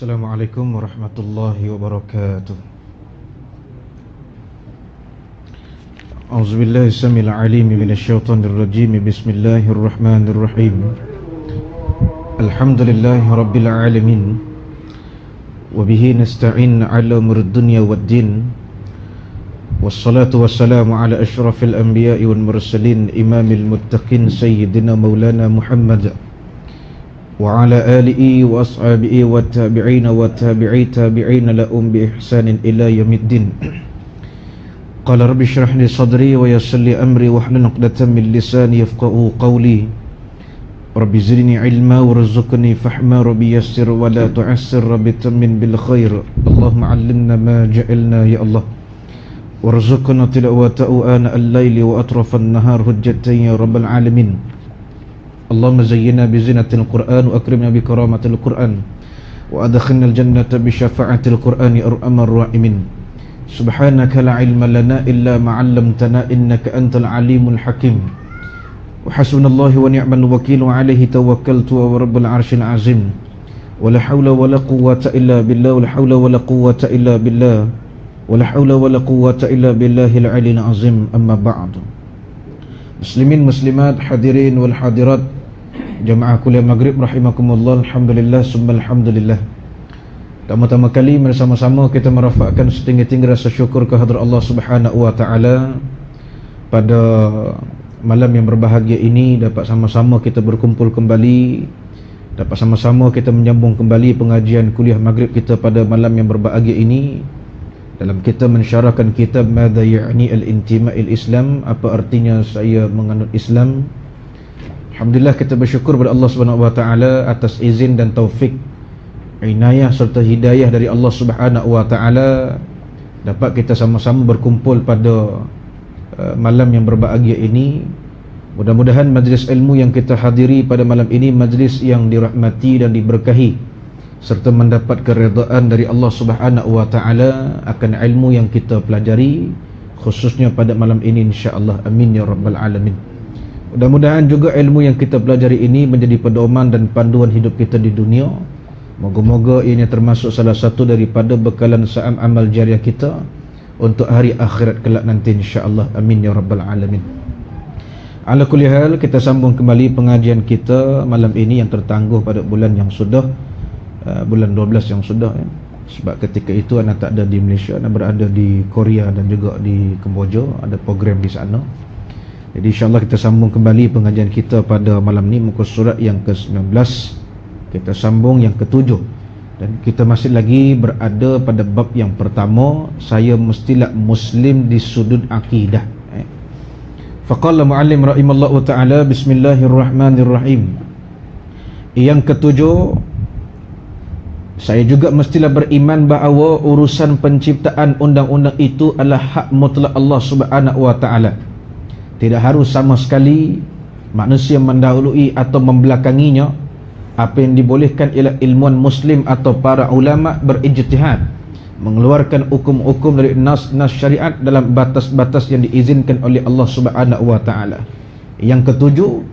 Assalamualaikum warahmatullahi wabarakatuh. A'udzubillahi samil alim minasyaitonir rajim. Bismillahirrahmanirrahim. Alhamdulillahi rabbil alamin. Wabihi nasta'in ala umurid dunya waddin. Wassalatu wassalamu ala asyrafil anbiya'i wal mursalin, imamil muttaqin sayyidina maulana Muhammad wa ala alihi wa ashabihi wa tabi'ina wa tabi'i tabi'ina lahum bi ihsanin ila yaumiddin. Qala rabbi shrah li sadri wa yassir li amri wahlul 'uqdatam min lisani yafqahu qawli. Rabbi zidni ilma warzuqni fahma, rabbi yassir wa la tu'assir, rabbi tammin bil khair. Allahumma 'allimna ma ja'alna ya Allah. Warzuqna tilawatahu ana al-laili wa atrafan nahar hujjatan ya rabbal alamin. Allahumma zayyinna bi zinatil Qur'an wa akrimna bi karamatil Qur'an wa adkhilna al-jannata bi syafa'atil Qur'an ya arhamar rahimin. Subhanaka la ilma lana illa ma 'allamtana innaka antal alimul hakim. Wa hasbunallahu wa ni'mal wakeel wa 'alaihi tawakkaltu wa rabbul 'arsyil 'azim. Wa la haula wa la quwwata illa billah, wa la haula wa la quwwata illa billah, wa la haula wa la quwwata illa billahil 'aliyyil 'azim. Amma ba'du. Muslimin muslimat, hadirin wal hadirat, jamaah kuliah maghrib rahimakumullah. Alhamdulillah summa alhamdulillah. Pertama-tama kali bersama-sama kita merafakkan setinggi-tinggi rasa syukur kehadrat Allah Subhanahu wa taala pada malam yang berbahagia ini, dapat sama-sama kita berkumpul kembali, dapat sama-sama kita menyambung kembali pengajian kuliah maghrib kita pada malam yang berbahagia ini dalam kita mensyarahkan kitab Madza Ya'ni Al-Intima'il Islam, apa artinya saya menganut Islam. Alhamdulillah kita bersyukur kepada Allah Subhanahu wa taala atas izin dan taufik, inayah serta hidayah dari Allah Subhanahu wa taala dapat kita sama-sama berkumpul pada malam yang berbahagia ini. Mudah-mudahan majlis ilmu yang kita hadiri pada malam ini majlis yang dirahmati dan diberkahi serta mendapat keredaan dari Allah Subhanahu wa taala akan ilmu yang kita pelajari khususnya pada malam ini insya-Allah. Amin ya rabbal alamin. Mudah-mudahan juga ilmu yang kita pelajari ini menjadi pedoman dan panduan hidup kita di dunia. Moga-moga ini termasuk salah satu daripada bekalan sa'am amal jariah kita untuk hari akhirat kelak nanti insya-Allah. Amin ya rabbal alamin. Ala kulli hal, kita sambung kembali pengajian kita malam ini yang tertangguh pada bulan yang sudah bulan 12 yang sudah ya. Sebab ketika itu anak tak ada di Malaysia, anak berada di Korea dan juga di Kemboja, ada program di sana. Jadi insyaAllah kita sambung kembali pengajian kita pada malam ni, muka surat yang ke-19, kita sambung yang ke-7. Dan kita masih lagi berada pada bab yang pertama, saya mestilah Muslim di sudut akidah. Faqala mu'allim rahimallahu ta'ala, bismillahirrahmanirrahim. Yang ke-7, saya juga mestilah beriman bahawa urusan penciptaan undang-undang itu adalah hak mutlak Allah Subhanahu wa ta'ala. Tidak harus sama sekali manusia mendahului atau membelakanginya. Apa yang dibolehkan ialah ilmuwan muslim atau para ulama berijtihad mengeluarkan hukum-hukum dari nas-nas syariat dalam batas-batas yang diizinkan oleh Allah Subhanahu wa taala. Yang ketujuh,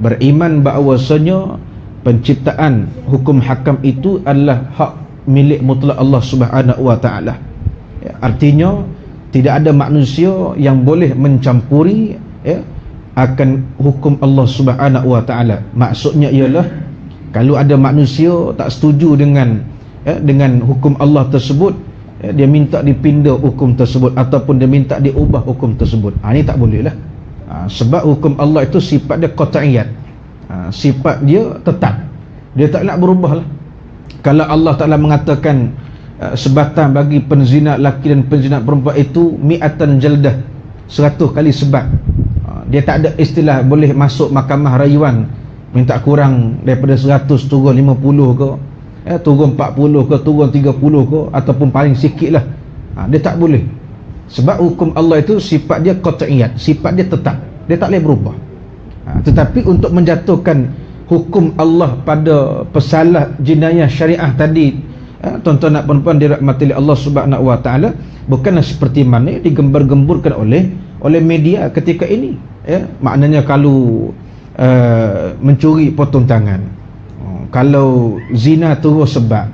beriman bahawasanya penciptaan hukum hakam itu adalah hak milik mutlak Allah Subhanahu wa taala. Ya, artinya tidak ada manusia yang boleh mencampuri akan hukum Allah Subhanahu wa taala. Maksudnya ialah kalau ada manusia tak setuju dengan hukum Allah tersebut, dia minta dipindah hukum tersebut ataupun dia minta diubah hukum tersebut, ini tak boleh lah. Sebab hukum Allah itu sifat dia qat'iyat, sifat dia tetap, dia tak nak berubah lah. Kalau Allah Ta'ala mengatakan sebatan bagi penzina lelaki dan penzina perempuan itu mi'atan jaldah, 100 kali sebat, dia tak ada istilah boleh masuk mahkamah rayuan minta kurang daripada 100, turun 50 ke, turun 40 ke, turun 30 ke, ataupun paling sikit lah. Dia tak boleh. Sebab hukum Allah itu sifat dia qat'iyat, sifat dia tetap, dia tak boleh berubah. Tetapi untuk menjatuhkan hukum Allah pada pesalah jenayah syariah tadi, tuan-tuan dan puan-puan dirahmati Allah Subhanahu wa taala, bukanlah seperti mana digembar-gemburkan oleh media ketika ini. Maknanya kalau mencuri potong tangan, kalau zina terus sebab,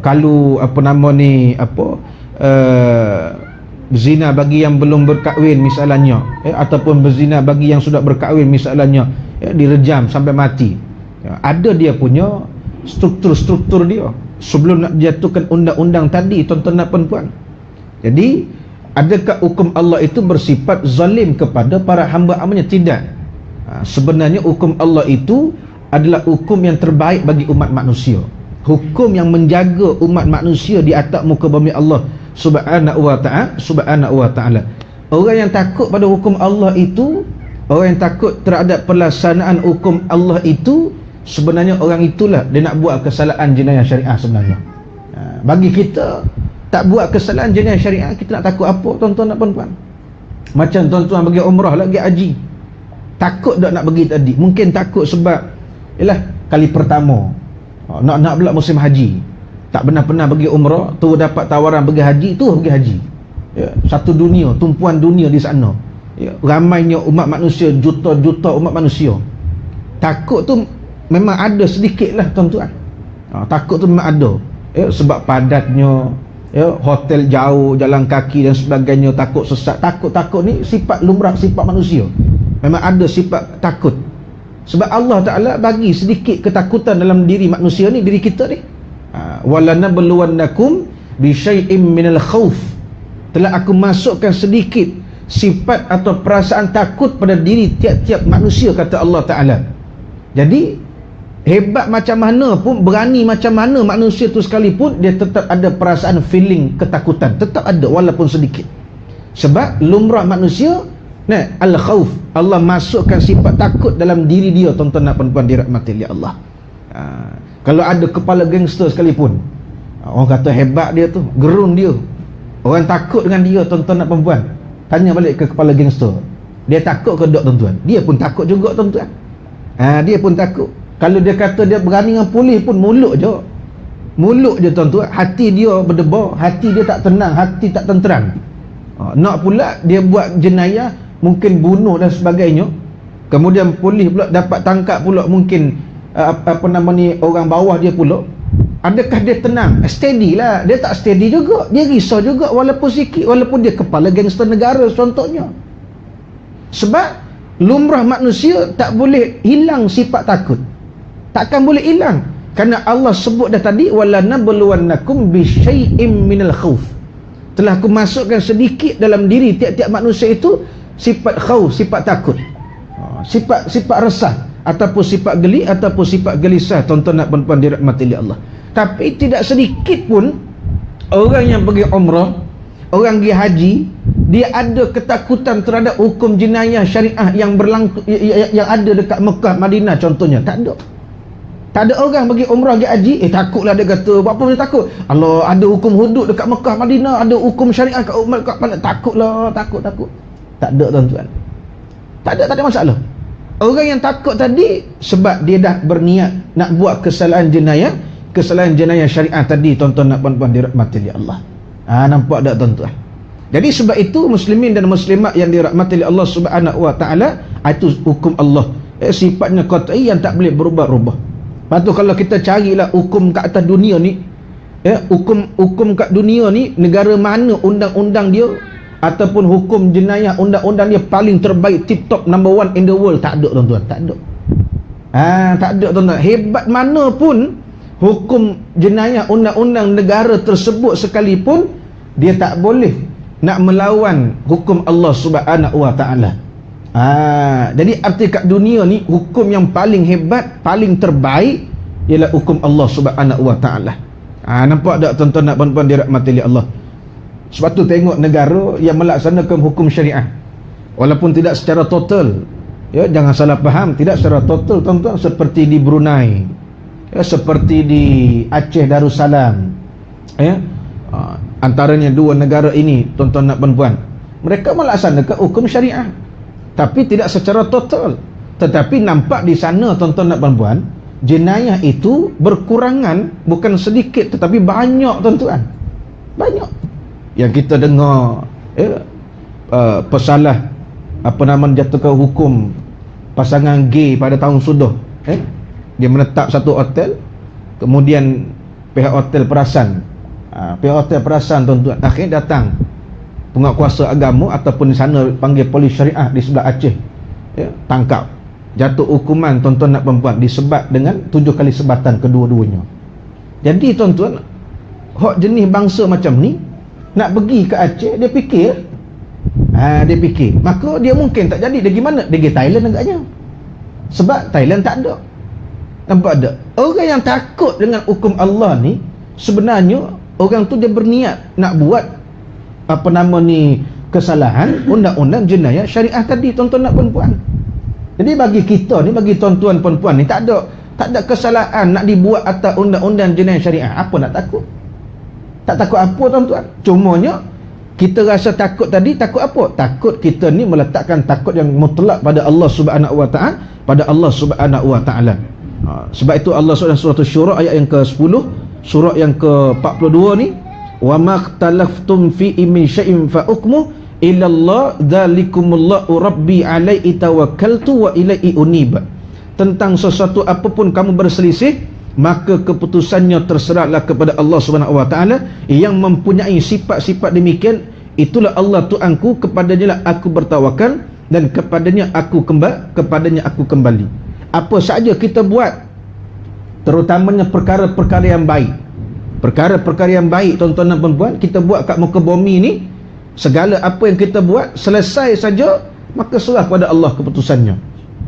Kalau apa nama ni berzina bagi yang belum berkahwin misalnya, ataupun berzina bagi yang sudah berkahwin misalnya, direjam sampai mati. Ada dia punya struktur dia sebelum nak jatuhkan undang-undang tadi, tuan-tuan dan puan-puan. Jadi adakah hukum Allah itu bersifat zalim kepada para hamba-hambanya? Tidak. Sebenarnya hukum Allah itu adalah hukum yang terbaik bagi umat manusia, hukum yang menjaga umat manusia di atas muka bumi Allah subhanahu wa ta'ala. Orang yang takut pada hukum Allah itu, orang yang takut terhadap pelaksanaan hukum Allah itu, sebenarnya orang itulah dia nak buat kesalahan jenayah syariah sebenarnya. Bagi kita tak buat kesalahan jenayah syariah, kita nak takut apa, tuan-tuan dan puan-puan? Macam tuan-tuan pergi umrah lagi haji, takut tak nak pergi tadi? Mungkin takut sebab ialah kali pertama, nak pula musim haji, tak pernah pergi umrah, tu dapat tawaran pergi haji, tu pergi haji. Satu dunia, tumpuan dunia di sana, ramainya umat manusia, juta-juta umat manusia. Takut tu memang ada sedikit lah, tuan-tuan. Takut tu memang ada, sebab padatnya, hotel jauh, jalan kaki dan sebagainya, takut sesat. Takut ni sifat lumrah, sifat manusia. Memang ada sifat takut. Sebab Allah Ta'ala bagi sedikit ketakutan dalam diri manusia ni, diri kita ni. Walanabluwannakum bisyai'im minal khawf. Telah aku masukkan sedikit sifat atau perasaan takut pada diri tiap-tiap manusia, kata Allah Ta'ala. Jadi hebat macam mana pun, berani macam mana manusia tu sekalipun, dia tetap ada perasaan feeling ketakutan, tetap ada walaupun sedikit. Sebab lumrah manusia al-khawf, Allah masukkan sifat takut dalam diri dia, tuan-tuan dan puan-puan dirahmati oleh Allah. Kalau ada kepala gangster sekalipun, orang kata hebat dia tu, gerun dia, orang takut dengan dia, tuan-tuan dan puan-puan. Tanya balik ke kepala gangster, dia takut ke tak, tuan-tuan? Dia pun takut juga, tuan-tuan. Dia pun takut. Kalau dia kata dia berani dengan polis pun, mulut je, tuan-tuan. Hati dia berdebar, hati dia tak tenang, hati tak tenteram. Nak pula dia buat jenayah, mungkin bunuh dan sebagainya, kemudian polis pula dapat tangkap pula mungkin orang bawah dia pula. Adakah dia tenang? Steady lah. Dia tak steady juga, dia risau juga walaupun sikit, walaupun dia kepala gangster negara contohnya. Sebab lumrah manusia tak boleh hilang sifat takut, takkan boleh hilang, kerana Allah sebut dah tadi, walanabluwannakum bisyai'im minal khawf. Telah aku masukkan sedikit dalam diri tiap-tiap manusia itu sifat khauf, sifat takut, sifat resah, ataupun sifat geli, ataupun sifat gelisah, tuan-tuan dan puan-puan dirahmati oleh Allah. Tapi tidak sedikit pun orang yang pergi umrah, orang pergi haji, dia ada ketakutan terhadap hukum jenayah syariah yang berlaku, yang ada dekat Mekah, Madinah contohnya. Tak ada orang pergi umrah, pergi haji, takutlah dia kata. Apa dia takut? Allah, ada hukum hudud dekat Mekah, Madinah, ada hukum syariah kat umat, takutlah, takut. Tak ada, tuan-tuan. Tak ada masalah. Orang yang takut tadi sebab dia dah berniat nak buat kesalahan jenayah syariah tadi, tuan-tuan dan puan-puan dirahmati oleh Allah. Nampak tak, tuan-tuan? Jadi sebab itu muslimin dan muslimat yang dirahmati oleh Allah Subhanahu wa taala, itu hukum Allah, sifatnya qat'i yang tak boleh berubah-ubah. Lepas tu kalau kita carilah hukum kat atas dunia ni, hukum kat dunia ni, negara mana undang-undang dia ataupun hukum jenayah undang-undang dia paling terbaik, tip top, number one in the world, tak ada, tuan-tuan. Tak ada, tuan-tuan. Hebat mana pun hukum jenayah undang-undang negara tersebut sekalipun, dia tak boleh nak melawan hukum Allah Subhanahu wa taala. Jadi arti kat dunia ni, hukum yang paling hebat, paling terbaik ialah hukum Allah Subhanahu wa taala. Nampak tak, tuan-tuan dan puan-puan dirahmati oleh Allah? Sebab tu tengok negara yang melaksanakan hukum syariah, walaupun tidak secara total, jangan salah faham, tidak secara total, tuan-tuan, seperti di Brunei, seperti di Aceh Darussalam, antaranya dua negara ini, tuan-tuan dan puan-puan, mereka melaksanakan hukum syariah, tapi tidak secara total. Tetapi nampak di sana, tuan-tuan dan puan-puan, jenayah itu berkurangan, bukan sedikit tetapi banyak, tuan-tuan. Banyak yang kita dengar, pesalah jatuhkan hukum pasangan gay pada tahun sudah, dia menetap satu hotel, kemudian pihak hotel perasan. Pihak hotel perasan tuan-tuan, akhirnya datang penguatkuasa agama ataupun di sana panggil polis syariah di sebelah Aceh, ya, tangkap, jatuh hukuman tuan-tuan nak perempuan disebat dengan 7 kali sebatan kedua-duanya. Jadi tuan-tuan, hak jenis bangsa macam ni nak pergi ke Aceh, dia fikir maka dia mungkin tak jadi. Dia gimana? Dia pergi Thailand agaknya, sebab Thailand tak ada. Nampak tak? Orang yang takut dengan hukum Allah ni, sebenarnya orang tu dia berniat nak buat kesalahan undang-undang jenayah syariah tadi tuan-tuan nak perempuan. Jadi bagi kita ni, bagi tuan-tuan perempuan ni, tak ada kesalahan nak dibuat atas undang-undang jenayah syariah. Apa nak takut? Tak takut apa tuan-tuan? Cumanya kita rasa takut tadi, takut apa? Takut kita ni meletakkan takut yang mutlak pada Allah Subhanahu wa taala, sebab itu Allah surah Syura ayat yang ke-10, surah yang ke-42 ni, wa makhtalaftum fi min syai'in fa hukmu illa Allah dzalikumullahu rabbi alaihi tawakkaltu wa ilaihi unib. Tentang sesuatu apapun kamu berselisih, maka keputusannya terserahlah kepada Allah Subhanahu wa taala yang mempunyai sifat-sifat demikian. Itulah Allah Tuhanku, kepadanya lah aku bertawakal dan kepadanya aku kembali. Apa saja kita buat, terutamanya perkara-perkara yang baik, tuan-tuan dan perempuan, kita buat kat muka bumi ni, segala apa yang kita buat selesai saja, maka serah pada Allah keputusannya.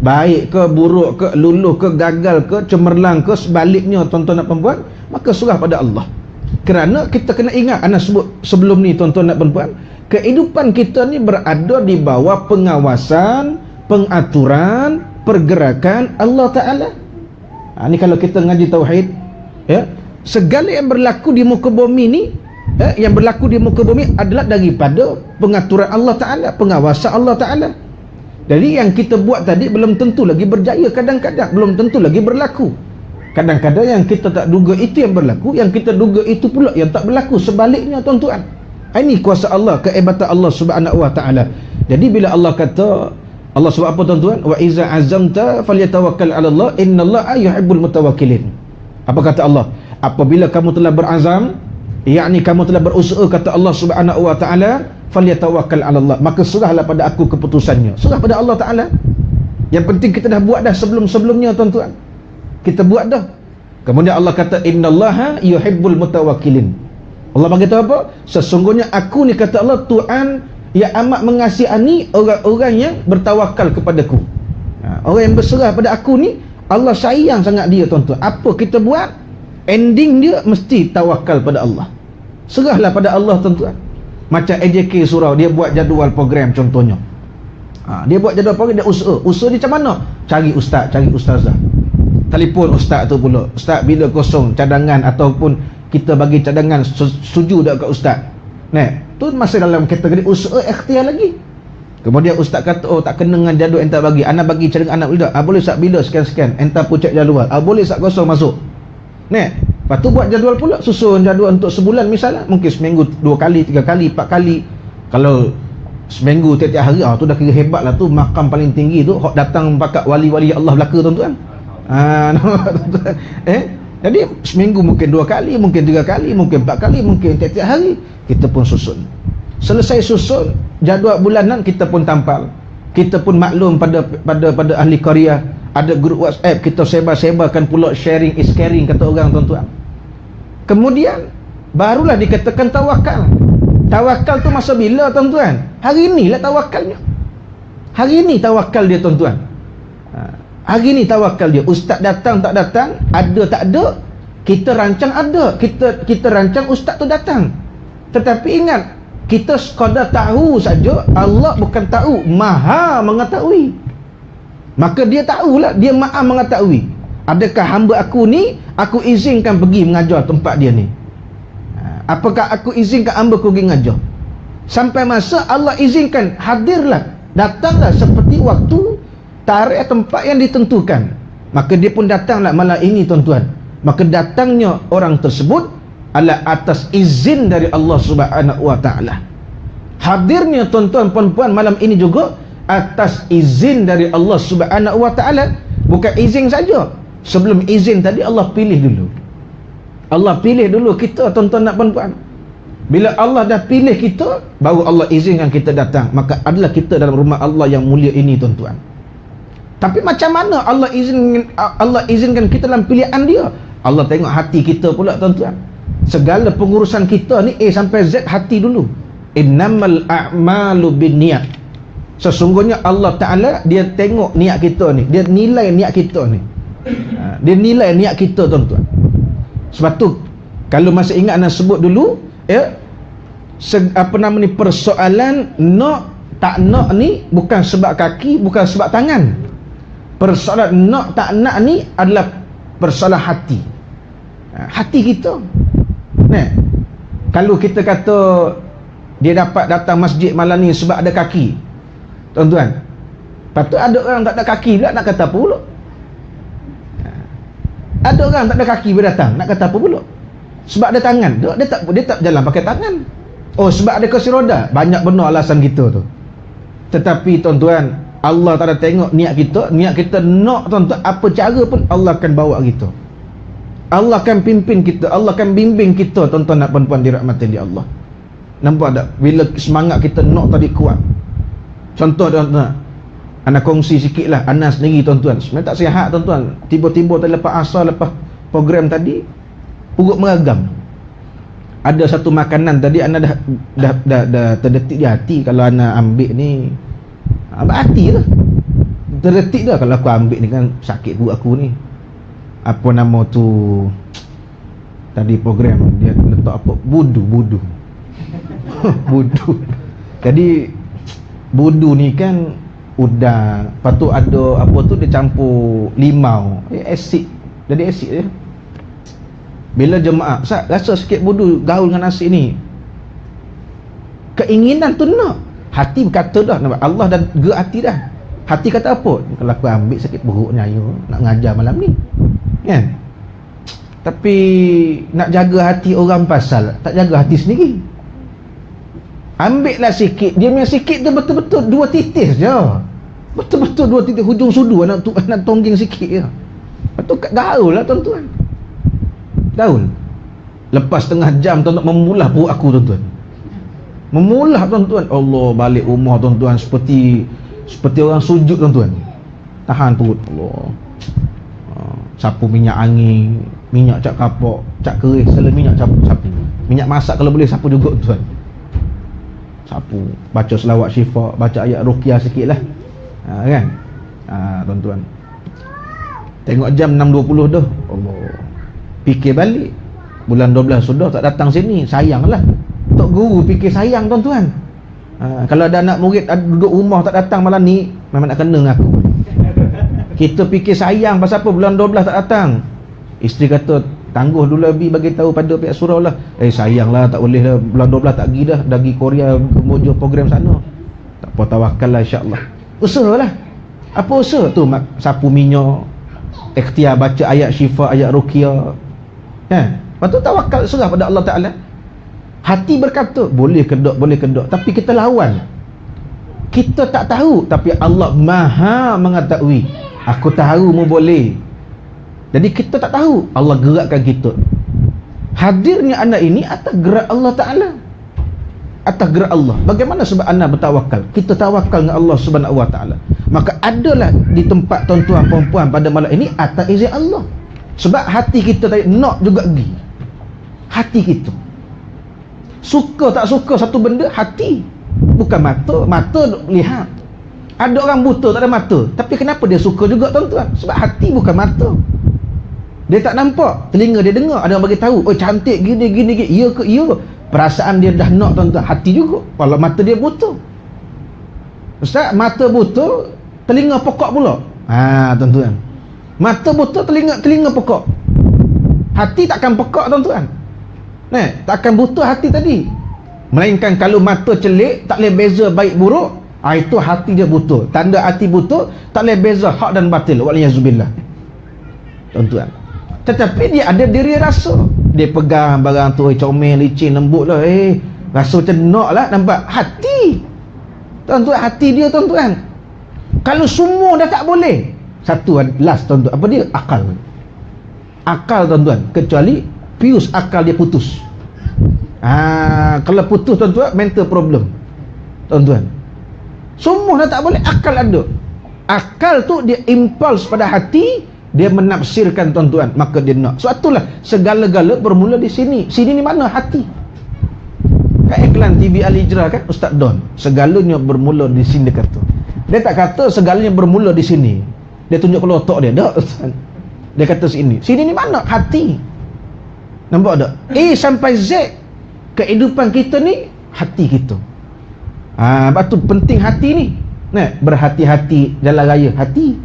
Baik ke, buruk ke, luluh ke, gagal ke, cemerlang ke, sebaliknya tuan-tuan dan perempuan, maka serah pada Allah. Kerana kita kena ingat, anak sebut sebelum ni tuan-tuan dan perempuan, kehidupan kita ni berada di bawah pengawasan, pengaturan, pergerakan Allah Ta'ala. Ni kalau kita ngaji tauhid, ya, segala yang berlaku di muka bumi ni, yang berlaku di muka bumi adalah daripada pengaturan Allah Ta'ala, pengawasan Allah Ta'ala. Jadi yang kita buat tadi belum tentu lagi berjaya, kadang-kadang belum tentu lagi berlaku. Kadang-kadang yang kita tak duga itu yang berlaku, yang kita duga itu pula yang tak berlaku, sebaliknya tuan-tuan. Ini kuasa Allah, kehebatan Allah Subhanahu wa taala. Jadi bila Allah kata, Allah sebab apa tuan-tuan? Wa iza azamta falyatawakkal 'ala Allah innallaha yuhibbul mutawakkilin. Apa kata Allah? Apabila kamu telah berazam, yakni kamu telah berusaha, kata Allah Subhanahu wa taala, falyatawakkal 'ala Allah, maka serahlah pada aku keputusannya. Serah pada Allah Taala. Yang penting kita dah buat dah sebelum-sebelumnya tuan-tuan. Kita buat dah. Kemudian Allah kata innallaha yuhibbul mutawakkilin. Allah bagi tahu apa? Sesungguhnya aku ni, kata Allah, Tuhan yang amat mengasihani orang-orang yang bertawakal kepadaku. Orang yang berserah pada aku ni, Allah sayang sangat dia tuan-tuan. Apa kita buat, ending dia mesti tawakal pada Allah. Serahlah pada Allah tuan-tuan. Macam AJK surau, dia buat jadual program contohnya. Dia buat jadual program, dia usaha dia macam mana? Cari ustaz, cari ustazah, telefon ustaz tu pula, ustaz bila kosong cadangan ataupun kita bagi cadangan, setuju tak kat ustaz? Tu masih dalam kategori usaha ikhtiar lagi. Kemudian ustaz kata, oh tak kena dengan jadual enta bagi, ana bagi cadangan anak budak. Boleh ustaz bila sekian-sekian enta pun cek jadual. Boleh ustaz kosong masuk. Lepas tu buat jadual pula, susun jadual untuk sebulan misalnya, mungkin seminggu 2 kali, 3 kali, 4 kali. Kalau seminggu tiap-tiap hari, tu dah kira hebat lah tu, makam paling tinggi tu, hok datang pakat wali-wali Allah belaka tuan-tuan. Jadi seminggu mungkin 2 kali, mungkin 3 kali, mungkin 4 kali, mungkin tiap-tiap hari kita pun susun. Selesai susun jadual bulanan, kita pun tampal. Kita pun maklum pada ahli Korea, ada grup WhatsApp, kita sebar-sebarkan pula, sharing is caring kata orang tuan-tuan. Kemudian barulah dikatakan tawakal. Tawakal tu masa bila tuan-tuan? Hari inilah tawakalnya. Hari ini tawakal dia tuan-tuan. Hari ni tawakal dia. Ustaz datang tak datang, ada tak ada, kita rancang ada, kita rancang ustaz tu datang. Tetapi ingat, kita sekadar tahu saja, Allah bukan tahu, maha mengetahui. Maka dia tahulah, dia maha mengetahui. Adakah hamba aku ni, aku izinkan pergi mengajar tempat dia ni? Apakah aku izinkan hamba aku pergi mengajar? Sampai masa Allah izinkan, hadirlah, datanglah seperti waktu, tarikh, tempat yang ditentukan. Maka dia pun datanglah malam ini tuan-tuan. Maka datangnya orang tersebut adalah atas izin dari Allah Subhanahu wa taala. Hadirnya tuan-tuan puan-puan malam ini juga atas izin dari Allah Subhanahu wa taala. Bukan izin saja. Sebelum izin tadi Allah pilih dulu. Allah pilih dulu kita, tuan-tuan nak puan-puan. Bila Allah dah pilih kita, baru Allah izinkan kita datang. Maka adalah kita dalam rumah Allah yang mulia ini, tuan-tuan. Tapi macam mana Allah izinkan kita dalam pilihan dia? Allah tengok hati kita pula, tuan-tuan. Segala pengurusan kita ni A sampai Z hati dulu. Innamal a'malu binniyat. Sesungguhnya Allah Ta'ala dia tengok niat kita ni, dia nilai niat kita ni. Dia nilai niat kita, tuan-tuan. Sebab tu kalau masih ingat nak sebut dulu ya, persoalan nak tak nak ni bukan sebab kaki, bukan sebab tangan. Persoalan nak tak nak ni adalah persoalan hati. Hati kita. Nah, kalau kita kata dia dapat datang masjid malam ni sebab ada kaki, tuan-tuan, patut ada orang tak ada kaki pula nak kata apa pula? Ada orang tak ada kaki berdatang nak kata apa pula? Sebab ada tangan, dia tak jalan pakai tangan. Oh, sebab ada kursi roda. Banyak benar alasan kita tu. Tetapi tuan-tuan, Allah tak ada tengok niat kita nak, tuan-tuan, apa cara pun Allah akan bawa kita. Allah akan pimpin kita, Allah akan bimbing kita, tuan-tuan nak puan-puan dirahmati oleh Allah. Nampak tak? Bila semangat kita nak tadi kuat. Contoh, tuan-tuan, anak kongsi sikit lah. Anak sendiri, tuan-tuan, sebenarnya tak sihat, tuan-tuan. Tiba-tiba tadi lepas asal, lepas program tadi, perut meragam. Ada satu makanan tadi anak dah terdetik di hati. Kalau anak ambil ni, ambil hati lah, terdetik dah. Kalau aku ambil ni kan sakit perut aku ni. Apa nama tu tadi program dia letak apa, budu budu. Jadi budu ni kan udang, lepas tu ada apa tu dia campur limau, asid, jadi asid dia. Bila jemaah Ustaz rasa sikit budu gaul dengan nasi ni, keinginan tu nak, hati berkata dah, Allah dah gerak hati dah. Hati kata apa? Kalau aku ambil sakit perutnya, ayo nak ngajar malam ni kan. Tapi nak jaga hati orang pasal tak jaga hati sendiri. Ambil lah sikit, dia punya sikit tu betul-betul 2 titis je, betul-betul 2 titis hujung sudu, nak tongging sikit je. Lepas tu gaul lah, tuan-tuan, gaul. Lepas setengah jam, tuan-tuan, memulah perut aku, tuan-tuan, memulah, tuan-tuan. Allah, balik rumah, tuan-tuan, seperti orang sujud, tuan-tuan. Tahan perut. Allah, sapu minyak angin, minyak cap kapok, cap keris, selalu minyak sapu. Minyak masak kalau boleh sapu juga, tuan. Sapu, baca selawat syifa, baca ayat ruqyah sikit lah, kan. Tuan-tuan, tengok jam 6.20 dah. Allah, fikir balik, bulan 12 sudah tak datang sini, sayanglah. Tok guru fikir sayang, tuan-tuan. Kalau ada anak murid duduk rumah tak datang malam ni, memang nak kena dengan aku. Kita fikir sayang pasal apa bulan 12 tak datang. Isteri kata tangguh dulu Abi, bagi tahu pada pihak surau lah. Sayanglah, tak boleh lah, bulan 12 tak pergi dah, dah pergi Korea mojo program sana. Tak apa, tawakal lah, insyaAllah. Usahalah. Apa usaha tu? Sapu minyak, ikhtiar baca ayat syifa, ayat ruqyah, lepas tu tawakal, serah pada Allah Ta'ala. Hati berkata boleh kedok, tapi kita lawan. Kita tak tahu, tapi Allah Maha mengetahui. Aku tahu mu boleh, jadi kita tak tahu, Allah gerakkan kita. Hadirnya anak ini atas gerak Allah Ta'ala, atas gerak Allah. Bagaimana sebab anak bertawakal? Kita tawakal dengan Allah Subhanahu Wa Ta'ala. Maka adalah di tempat tuan-tuan perempuan pada malam ini atas izin Allah. Sebab hati kita tadi nak juga pergi. Hati kita suka tak suka satu benda, hati, bukan mata. Mata lihat. Ada orang buta tak ada mata, tapi kenapa dia suka juga, tuan-tuan? Sebab hati, bukan mata. Dia tak nampak, telinga dia dengar, ada orang bagi tahu, oh cantik gini, ya ke ya. Perasaan dia dah nak, tuan-tuan. Hati juga. Kalau mata dia buta, Ustaz, mata buta, telinga pekak pula. Tuan-tuan, mata buta, telinga pekak. Hati takkan pekak, tuan-tuan. Takkan buta hati tadi. Melainkan kalau mata celik, tak boleh beza baik buruk, itu hati dia buta. Tanda hati buta, tak boleh beza hak dan batil. Waliyazubillah, tuan-tuan. Tetapi dia ada diri rasa. Dia pegang barang tu, comel, licin, lembut lah, rasa macam nak lah, nampak? Hati, tuan-tuan, hati dia, tuan-tuan. Kalau semua dah tak boleh, satu last, tuan-tuan, apa dia? Akal. Akal, tuan-tuan. Kecuali fuse akal dia putus. Kalau putus tuan-tuan, mental problem tuan-tuan. Semua dah tak boleh, akal ada. Akal tu dia impuls pada hati, dia menafsirkan tuan-tuan, maka dia nak. Sebab itulah segala-gala bermula di sini. Sini ni mana? Hati. Kat iklan TV Al-Hijrah kan, Ustaz Don, segalanya bermula di sini dia kata. Dia tak kata segalanya bermula di sini. Dia tunjuk kalau otak dia. Tak, Ustaz. Dia kata sini. Sini ni mana? Hati. Nampak tak? A sampai Z, kehidupan kita ni hati kita. Sebab tu penting hati ni. Nah, berhati-hati jalan raya, hati.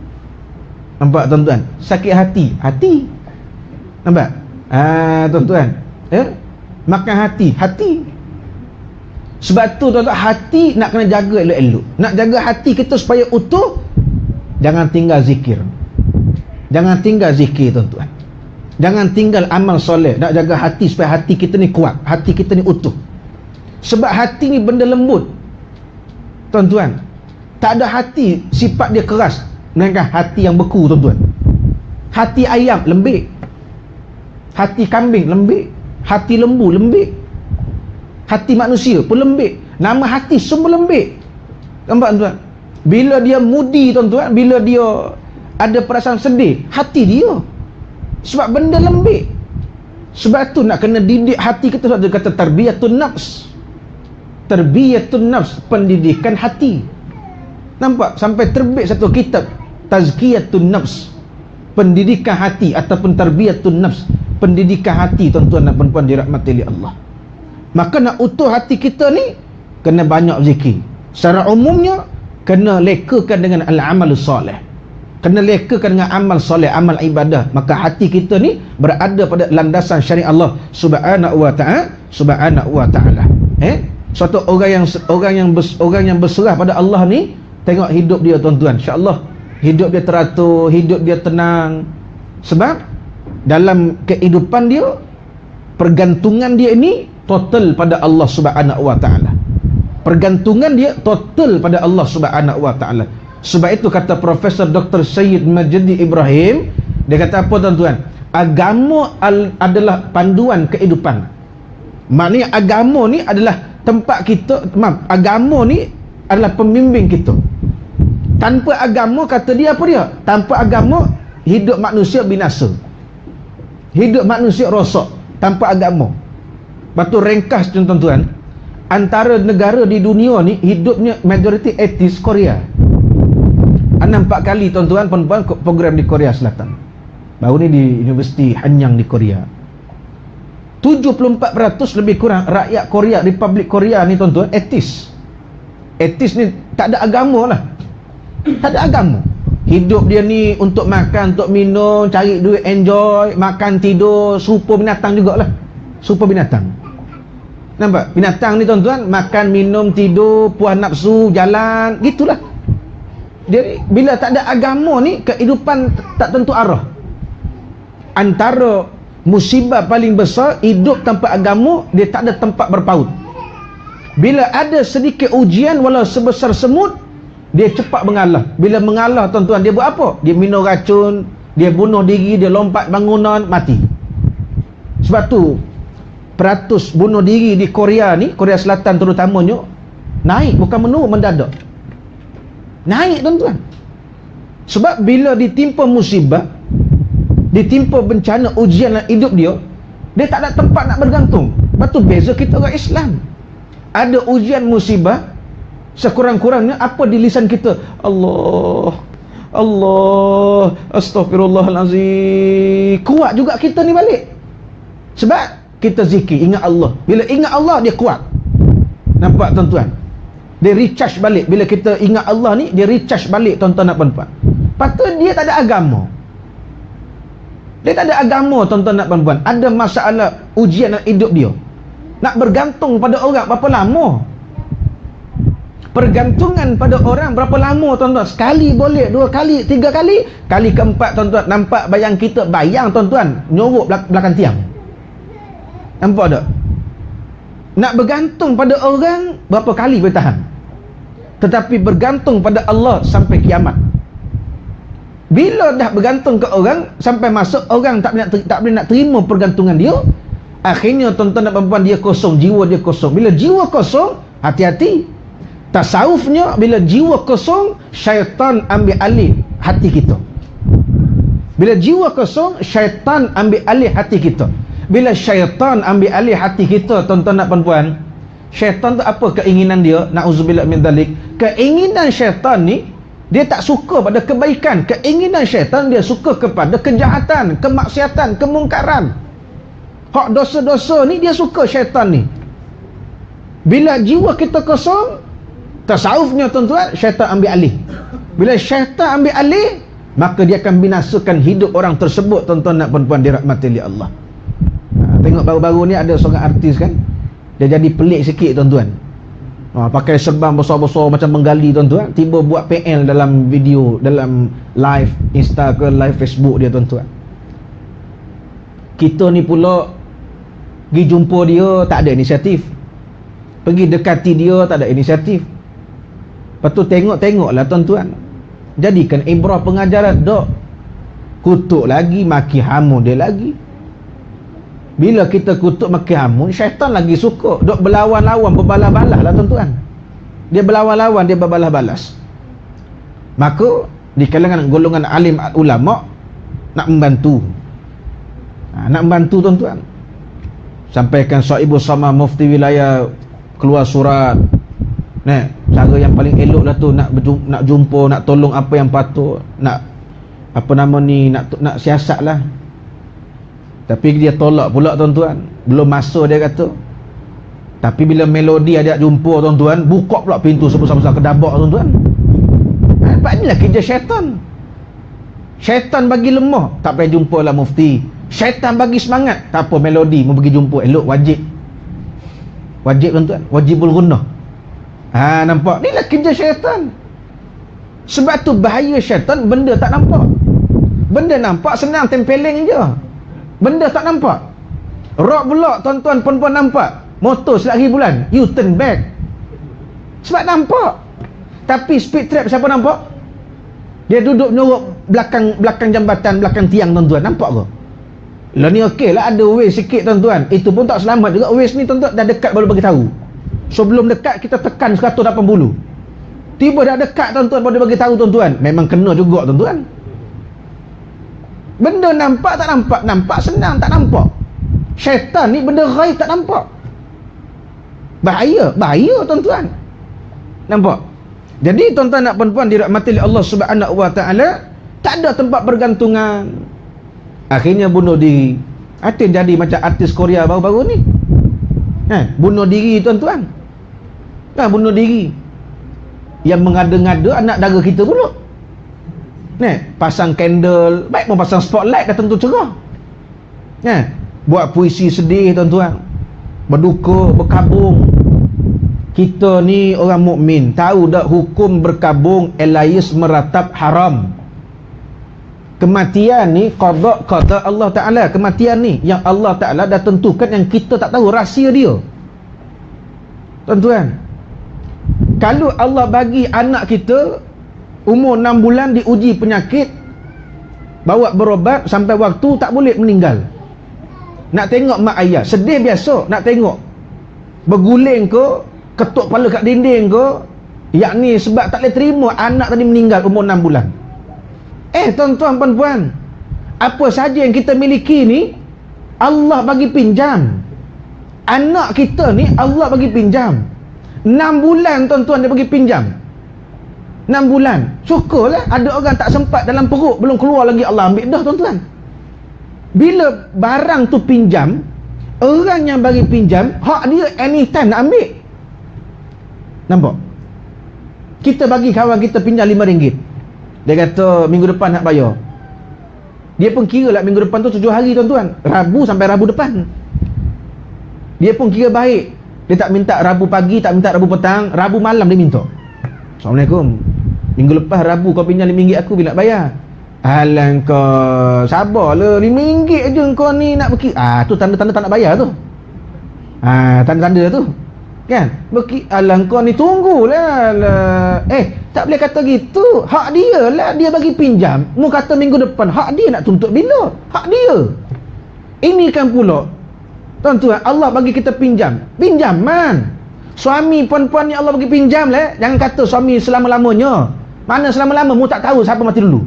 Nampak tuan-tuan? Sakit hati, hati. Nampak? Tuan-tuan, makan hati, hati. Sebab tu tuan-tuan, hati nak kena jaga elok-elok. Nak jaga hati kita supaya utuh, jangan tinggal zikir. Jangan tinggal zikir tuan-tuan. Jangan tinggal amal soleh. Nak jaga hati supaya hati kita ni kuat, hati kita ni utuh. Sebab hati ni benda lembut tuan-tuan. Tak ada hati sifat dia keras, melainkan hati yang beku tuan-tuan. Hati ayam lembik, hati kambing lembik, hati lembu lembik, hati manusia pun lembik. Nama hati semua lembik. Nampak tuan? Bila dia mudi tuan-tuan, bila dia ada perasaan sedih, hati dia. Sebab benda lembik. Sebab tu nak kena didik hati kita. Sebab dia kata tarbiyatun nafs. Tarbiyatun nafs, pendidikan hati. Nampak? Sampai terbit satu kitab Tazkiyatun Nafs, pendidikan hati ataupun Tarbiyatun Nafs, pendidikan hati tuan-tuan dan puan-puan dirahmati oleh Allah. Maka nak utuh hati kita ni, kena banyak zikir. Secara umumnya kena lekakan dengan al-amal soleh, kena lekakan dengan amal soleh, amal ibadah. Maka hati kita ni berada pada landasan syariat Allah Subhanahu wa ta'ala, Subhanahu wa ta'ala. Suatu orang yang berserah pada Allah ni, tengok hidup dia tuan-tuan, insya-Allah hidup dia teratur, hidup dia tenang. Sebab dalam kehidupan dia, pergantungan dia ini total pada Allah Subhanahu wa ta'ala. Pergantungan dia total pada Allah Subhanahu wa ta'ala. Sebab itu kata Profesor Dr. Sayyid Majdi Ibrahim, dia kata apa tuan-tuan? Agama adalah panduan kehidupan. Maknanya agama ni adalah tempat kita, agama ni adalah pembimbing kita. Tanpa agama, kata dia apa dia? Tanpa agama, hidup manusia binasa. Hidup manusia rosak tanpa agama. Batu ringkas tuan-tuan, antara negara di dunia ni hidupnya majoriti etis Korea. 6-4 kali tuan-tuan puan-puan program di Korea Selatan. Baru ni di Universiti Hanyang di Korea. 74% lebih kurang rakyat Korea, Republik Korea ni tuan-tuan etis. Etis ni tak ada agama lah. Tak ada agama. Hidup dia ni untuk makan, untuk minum, cari duit, enjoy, makan, tidur, serupa binatang jugalah. Serupa binatang. Nampak? Binatang ni tuan-tuan, makan, minum, tidur, puas nafsu, jalan, gitulah. Jadi bila tak ada agama ni, kehidupan tak tentu arah. Antara musibah paling besar, hidup tanpa agama, dia tak ada tempat berpaut. Bila ada sedikit ujian walau sebesar semut, dia cepat mengalah. Bila mengalah tuan-tuan, dia buat apa? Dia minum racun, dia bunuh diri, dia lompat bangunan, mati. Sebab tu peratus bunuh diri di Korea ni, Korea Selatan terutamanya, naik, bukan menurun, mendadak. Naik tuan-tuan. Sebab bila ditimpa musibah, ditimpa bencana, ujian dalam hidup dia, dia tak ada tempat nak bergantung. Sebab tu beza kita orang Islam. Ada ujian musibah, sekurang-kurangnya apa di lisan kita? Allah, Allah, astaghfirullahalazim. Kuat juga kita ni balik. Sebab kita zikir, ingat Allah. Bila ingat Allah, dia kuat. Nampak tuan-tuan? Dia recharge balik. Bila kita ingat Allah ni, dia recharge balik tuan-tuan dan puan-puan. Patut dia tak ada agama. Dia tak ada agama tuan-tuan dan puan-puan. Ada masalah ujian dalam hidup dia. Nak bergantung pada orang berapa lama? Pergantungan pada orang berapa lama tuan-tuan? Sekali boleh, 2 kali, 3 kali. Kali keempat tuan-tuan, nampak bayang kita, bayang tuan-tuan, nyorok belakang tiang. Nampak tak? Nak bergantung pada orang berapa kali boleh tahan? Tetapi bergantung pada Allah sampai kiamat. Bila dah bergantung ke orang, sampai masuk orang tak boleh nak terima pergantungan dia, Akhirnya tuan-tuan dan puan-puan, dia kosong, jiwa dia kosong. Bila jiwa kosong, hati-hati. Tasawufnya, bila jiwa kosong, syaitan ambil alih hati kita. Bila jiwa kosong, syaitan ambil alih hati kita. Bila syaitan ambil alih hati kita, tuan-tuan dan puan-puan, syaitan tu apa keinginan dia? Na'udzubillah min dzalik. Keinginan syaitan ni, dia tak suka pada kebaikan. Keinginan syaitan, dia suka kepada kejahatan, kemaksiatan, kemungkaran. Hak dosa-dosa ni dia suka syaitan ni. Bila jiwa kita kosong, tasawufnya tuan-tuan, syaitan ambil alih. Bila syaitan ambil alih, maka dia akan binasakan hidup orang tersebut, tuan-tuan dan puan-puan dirahmati oleh Allah. Tengok baru-baru ni ada seorang artis kan, dia jadi pelik sikit tuan-tuan. Pakai serban besar-besar macam menggali tuan-tuan, tiba buat PL dalam video, dalam live Insta ke live Facebook dia tuan-tuan. Kita ni pula pergi jumpa dia, tak ada inisiatif. Pergi dekati dia, tak ada inisiatif. Lepas tu tengok-tengoklah tuan-tuan, jadikan ibrah pengajaran. Dok kutuk lagi, maki hamun dia lagi. Bila kita kutuk maki hamun, syaitan lagi suka. Dok berlawan-lawan, berbalas-balas lah tuan-tuan. Dia berlawan-lawan, dia berbalas-balas. Maka di kalangan golongan alim ulama nak membantu. Nak membantu tuan-tuan. Sampaikan Sahibu sama mufti wilayah keluar surat. Cara yang paling elok lah tu, nak jumpa, nak tolong apa yang patut, nak apa nama ni, nak siasat lah. Tapi dia tolak pula tuan-tuan, belum masa dia kata. Tapi bila melodi ada jumpa tuan-tuan, buka pula pintu sebesar-besar kedabak tuan-tuan. Nampak inilah kerja syaitan. Syaitan bagi lemah, tak payah jumpa lah mufti. Syaitan bagi semangat, tak apa, melodi mau pergi jumpa, elok, wajib tuan-tuan, wajibul gunnah. Nampak, inilah kerja syaitan. Sebab tu bahaya syaitan, benda tak nampak. Benda nampak senang, tempeleng je. Benda tak nampak. Rock pula tuan-tuan puan-puan nampak, motor selagi bulan, you turn back. Sebab nampak. Tapi speed trap siapa nampak? Dia duduk nyorok belakang jambatan, belakang tiang tuan-tuan, nampak ke? Lah ni okey lah, ada waste sikit tuan-tuan. Itu pun tak selamat juga. Waste ni tuan-tuan dah dekat baru bagi tahu. Sebelum dekat kita tekan 180. Tiba dah dekat tuan-tuan baru bagi tahu tuan-tuan. Memang kena juga tuan-tuan. Benda nampak tak nampak, nampak senang tak nampak. Syaitan ni benda ghaib tak nampak. Bahaya tuan-tuan. Nampak? Jadi tuan-tuan nak puan-puan dirahmati oleh Allah Subhanahu wa taala, tak ada tempat bergantungan. Akhirnya bunuh diri. Atin jadi macam artis Korea baru-baru ni. Bunuh diri tuan-tuan. Bunuh diri. Yang mengada-ngada anak dara kita pula. Pasang candle, baik pun pasang spotlight dah tentu cerah. Buat puisi sedih tuan-tuan. Berduka, berkabung. Kita ni orang mukmin, tahu tak hukum berkabung Elias meratap haram. Kematian ni qada Allah Ta'ala. Kematian ni yang Allah Ta'ala dah tentukan, yang kita tak tahu rahsia dia tuan-tuan. Kalau Allah bagi anak kita umur 6 bulan diuji penyakit, bawa berobat sampai waktu tak boleh meninggal, nak tengok mak ayah sedih biasa, nak tengok berguling ke, ketuk kepala kat dinding ke, yakni sebab tak boleh terima anak tadi meninggal umur 6 bulan. Tuan-tuan puan-puan, apa saja yang kita miliki ni Allah bagi pinjam. Anak kita ni Allah bagi pinjam. 6 bulan tuan-tuan dia bagi pinjam. 6 bulan. Syukurlah ada orang tak sempat dalam perut, belum keluar lagi, Allah ambil dah tuan-tuan. Bila barang tu pinjam, orang yang bagi pinjam, hak dia anytime nak ambil. Nampak? Kita bagi kawan kita pinjam RM5. Dia kata minggu depan nak bayar. Dia pun kira lah minggu depan tu 7 hari tuan-tuan, Rabu sampai Rabu depan. Dia pun kira baik. Dia tak minta Rabu pagi, tak minta Rabu petang, Rabu malam dia minta. Assalamualaikum, minggu lepas Rabu kau pinjam RM5 aku, bila nak bayar? Alang kau sabarlah, RM5 je kau ni nak berkira. Tu tanda-tanda tak nak bayar tu. Tanda-tanda tu kan, alang kau ni tunggulah. Tak boleh kata gitu. Hak dia lah, dia bagi pinjam. Mu kata minggu depan, hak dia nak tuntut bila? Hak dia. Ini kan pula Tuan-tuan, Allah bagi kita pinjam. Pinjaman. Suami perempuan ni Allah bagi pinjam lah. Jangan kata suami selama-lamanya. Mana selama-lama mu tak tahu siapa mati dulu.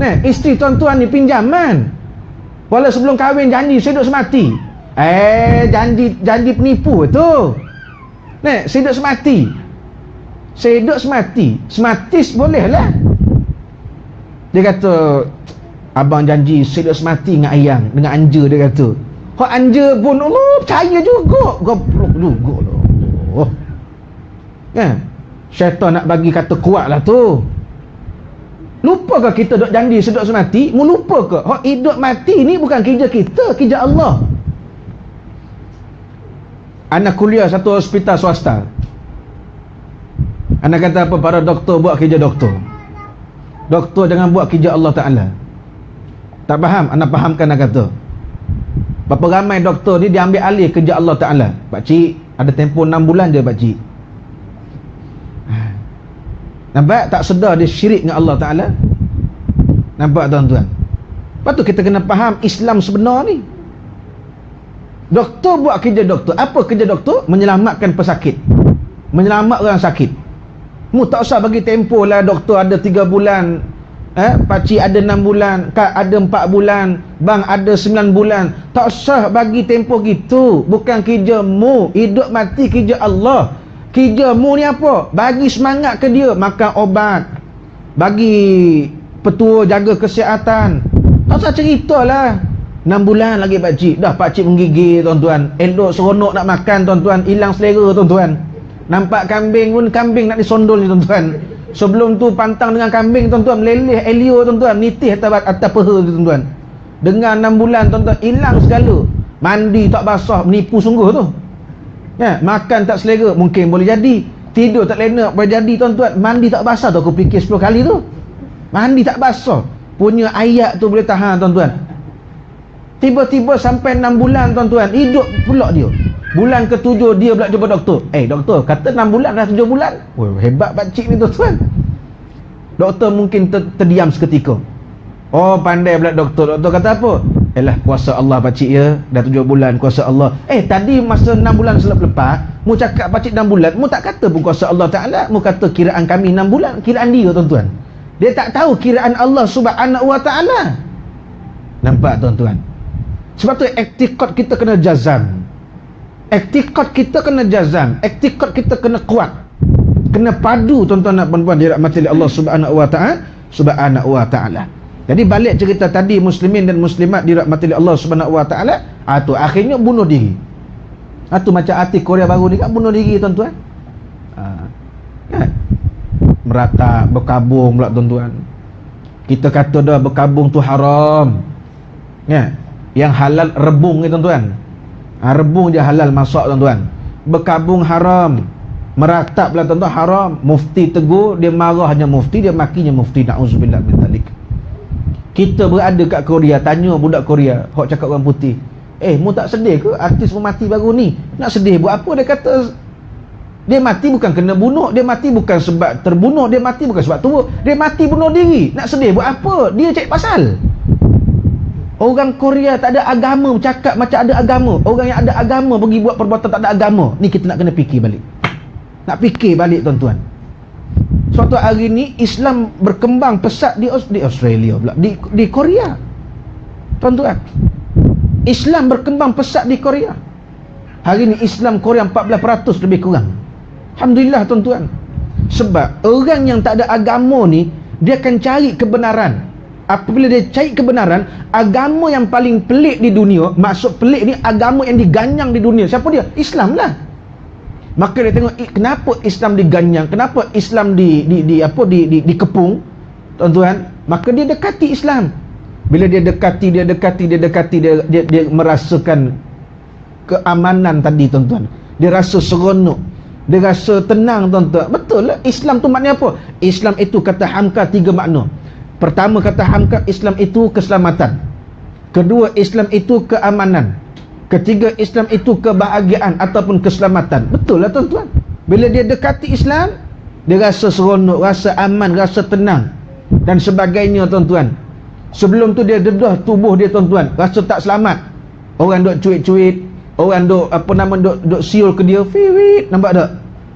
Nah, isteri tuan-tuan ni pinjaman. Walau sebelum kahwin janji saya duduk semati. Janji penipu tu. Nah, saya duduk semati. Saya duduk semati. Sematis boleh lah. Dia kata, abang janji saya duduk semati dengan ayang, dengan anja, dia kata. Hak anja pun Allah percaya juga. Goblok juga lah. Oh. Kan? Syaitan nak bagi kata kuat lah tu. Lupa ke kita duk janji seduk semati? Mu lupa ke? Hak hidup mati ni bukan kerja kita, kerja Allah. Anak kuliah satu hospital swasta. Anak kata apa? Para doktor buat kerja doktor. Doktor jangan buat kerja Allah Ta'ala. Tak faham? Anak fahamkan anak kata. Berapa ramai doktor ni dia ambil alih kerja Allah Ta'ala. Pakcik, ada tempoh 6 bulan je pakcik. Nampak? Tak sedar dia syirik dengan Allah Ta'ala. Nampak tuan-tuan? Lepas tu kita kena faham Islam sebenar ni. Doktor buat kerja doktor. Apa kerja doktor? Menyelamatkan pesakit. Menyelamat orang sakit. Mu tak usah bagi tempoh lah doktor ada 3 bulan. Pakcik ada 6 bulan. Kak ada 4 bulan. Bang ada 9 bulan. Tak usah bagi tempoh gitu. Bukan kerja mu. Hidup mati kerja Allah. Kerja mu ni apa? Bagi semangat ke dia. Makan obat. Bagi petua jaga kesihatan. Tak usah ceritalah. 6 bulan lagi pakcik. Dah pakcik menggigil tuan-tuan. Elok seronok nak makan tuan-tuan. Hilang selera tuan-tuan. Nampak kambing pun kambing nak disondol ni tuan-tuan. Sebelum tu pantang dengan kambing tuan-tuan. Meleleh elio tuan-tuan. Nitih atas peha tuan-tuan. Dengan 6 bulan tuan-tuan. Hilang segala. Mandi tak basah. Menipu sungguh tu. Ya, makan tak selera mungkin boleh jadi. Tidur tak lena boleh jadi tuan-tuan. Mandi tak basah tu aku fikir 10 kali tu. Mandi tak basah. Punya ayat tu boleh tahan tuan-tuan. Tiba-tiba sampai 6 bulan tuan-tuan. Hidup pula dia. Bulan ke-7 dia pula jumpa doktor. Doktor kata 6 bulan dah 7 bulan. Wah, hebat pakcik ni tuan-tuan. Doktor mungkin terdiam seketika. Oh, pandai pula doktor. Doktor kata apa? Kuasa Allah pakcik ya. Dah 7 bulan kuasa Allah. Tadi masa 6 bulan lepas, mu cakap pakcik 6 bulan, mu tak kata pun kuasa Allah Ta'ala. Mu kata kiraan kami 6 bulan. Kiraan dia tuan-tuan. Dia tak tahu kiraan Allah Subhanahu Wa Ta'ala. Nampak tuan-tuan? Sebab tu iktikad kita kena jazam. Iktikad kita kena jazam. Iktikad kita kena kuat. Kena padu tuan-tuan dan puan-puan dirahmati Allah Subhanahu Wa Ta'ala. Subhanahu Wa Ta'ala. Jadi balik cerita tadi, muslimin dan muslimat dirahmati Allah Subhanahu Wa Ta'ala, tu akhirnya bunuh diri. Tu macam artis Korea baru ni kan bunuh diri tuan-tuan. Kan? Merata berkabung pula tuan-tuan. Kita kata dah berkabung tu haram. Ya. Yang halal rebung ni tuan-tuan. Rebung je halal masak tuan-tuan. Berkabung haram. Meratap pula tuan-tuan haram. Mufti tegur, dia marahnya mufti, dia makinya mufti. Na'udzubillah min dzalik. Kita berada kat Korea, tanya budak Korea, hok cakap orang putih, mu tak sedih ke artis pun mati baru ni? Nak sedih buat apa? Dia kata dia mati bukan kena bunuh, dia mati bukan sebab terbunuh, dia mati bukan sebab tua, dia mati bunuh diri. Nak sedih buat apa? Dia cari pasal. Orang Korea tak ada agama, cakap macam ada agama. Orang yang ada agama pergi buat perbuatan tak ada agama. Ni kita nak kena fikir balik. Nak fikir balik tuan-tuan. Suatu hari ni Islam berkembang pesat di Australia pula, di Korea. Tuan-tuan, Islam berkembang pesat di Korea. Hari ni Islam Korea 14% lebih kurang. Alhamdulillah tuan-tuan. Sebab orang yang tak ada agama ni, dia akan cari kebenaran. Apabila dia cari kebenaran, agama yang paling pelik di dunia, maksud pelik ni agama yang diganyang di dunia, siapa dia? Islam lah. Maka dia tengok kenapa Islam diganyang, kenapa Islam dikepung, tuan-tuan. Maka dia dekati Islam. Bila dia dekati, dia merasakan keamanan tadi tuan-tuan. Dia rasa seronok, dia rasa tenang tuan-tuan. Betul lah, Islam tu maknanya apa? Islam itu kata Hamka 3 makna. Pertama kata Hamka, Islam itu keselamatan. Kedua, Islam itu keamanan. Ketiga, Islam itu kebahagiaan ataupun keselamatan. Betul lah tuan-tuan. Bila dia dekati Islam, dia rasa seronok, rasa aman, rasa tenang dan sebagainya tuan-tuan. Sebelum tu dia dedah tubuh dia tuan-tuan, rasa tak selamat. Orang duk cuit-cuit, orang duk duk siul ke dia, fiwit, nampak tak?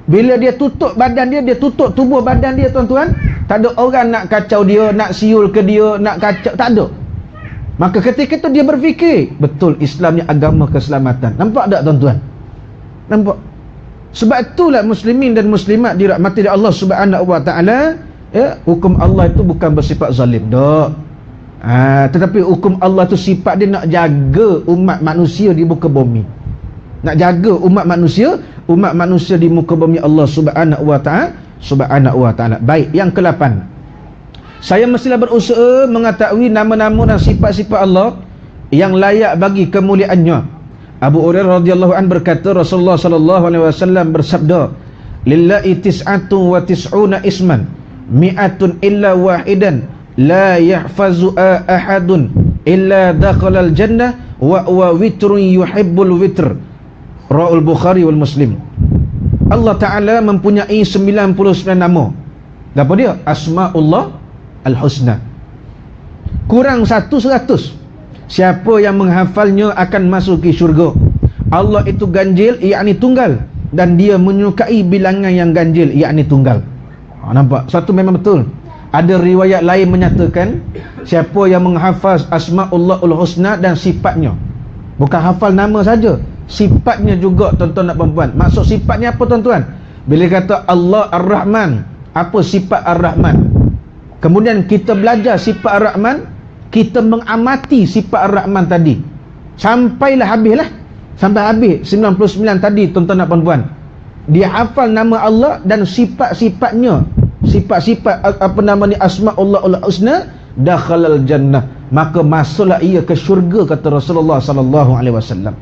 Bila dia tutup badan dia tutup tubuh badan dia, tuan-tuan, tak ada orang nak kacau dia, nak siul ke dia, nak kacau, tak ada. Maka ketika itu dia berfikir, betul Islam ni agama keselamatan. Nampak tak, tuan-tuan? Nampak? Sebab itulah muslimin dan muslimat dirahmati oleh Allah Subhanahu wa taala, ya, hukum Allah itu bukan bersifat zalim, tak. Tetapi hukum Allah itu sifat dia nak jaga umat manusia di muka bumi. Nak jaga umat manusia di muka bumi Allah Subhanahu wa taala. Baik, yang ke-8. Saya mestilah berusaha mengetahui nama-nama dan sifat-sifat Allah yang layak bagi kemuliaannya. Abu Hurairah radhiyallahu an berkata, Rasulullah sallallahu alaihi wasallam bersabda, lillahi tis'atun wa tis'una isman mi'atun illa wahidan la yahfazu ahadun illa dakhalal jannah wa huwa witrun yuhibbul witr. Rawahul Bukhari wal Muslim. Allah Ta'ala mempunyai 99 nama. Apa dia? Asma'ullah Al-Husna. Kurang 100. Siapa yang menghafalnya akan masuki syurga. Allah itu ganjil, yakni tunggal, dan dia menyukai bilangan yang ganjil, yakni tunggal. Nampak? Satu memang betul. Ada riwayat lain menyatakan siapa yang menghafal Asma'ullahul Husna dan sifatnya. Bukan hafal nama saja, sifatnya juga, tuan-tuan dan puan-puan. Maksud sifatnya apa, tuan-tuan? Bila kata Allah Ar-Rahman, apa sifat Ar-Rahman? Kemudian kita belajar sifat Ar-Rahman, kita mengamati sifat Ar-Rahman tadi sampailah habislah, sampai habis 99 tadi, tuan-tuan dan puan-puan. Dia hafal nama Allah dan sifat-sifatnya, sifat-sifat Asma'ullahul Husna, dakhalal jannah, maka masuklah ia ke syurga, kata Rasulullah sallallahu alaihi wasallam.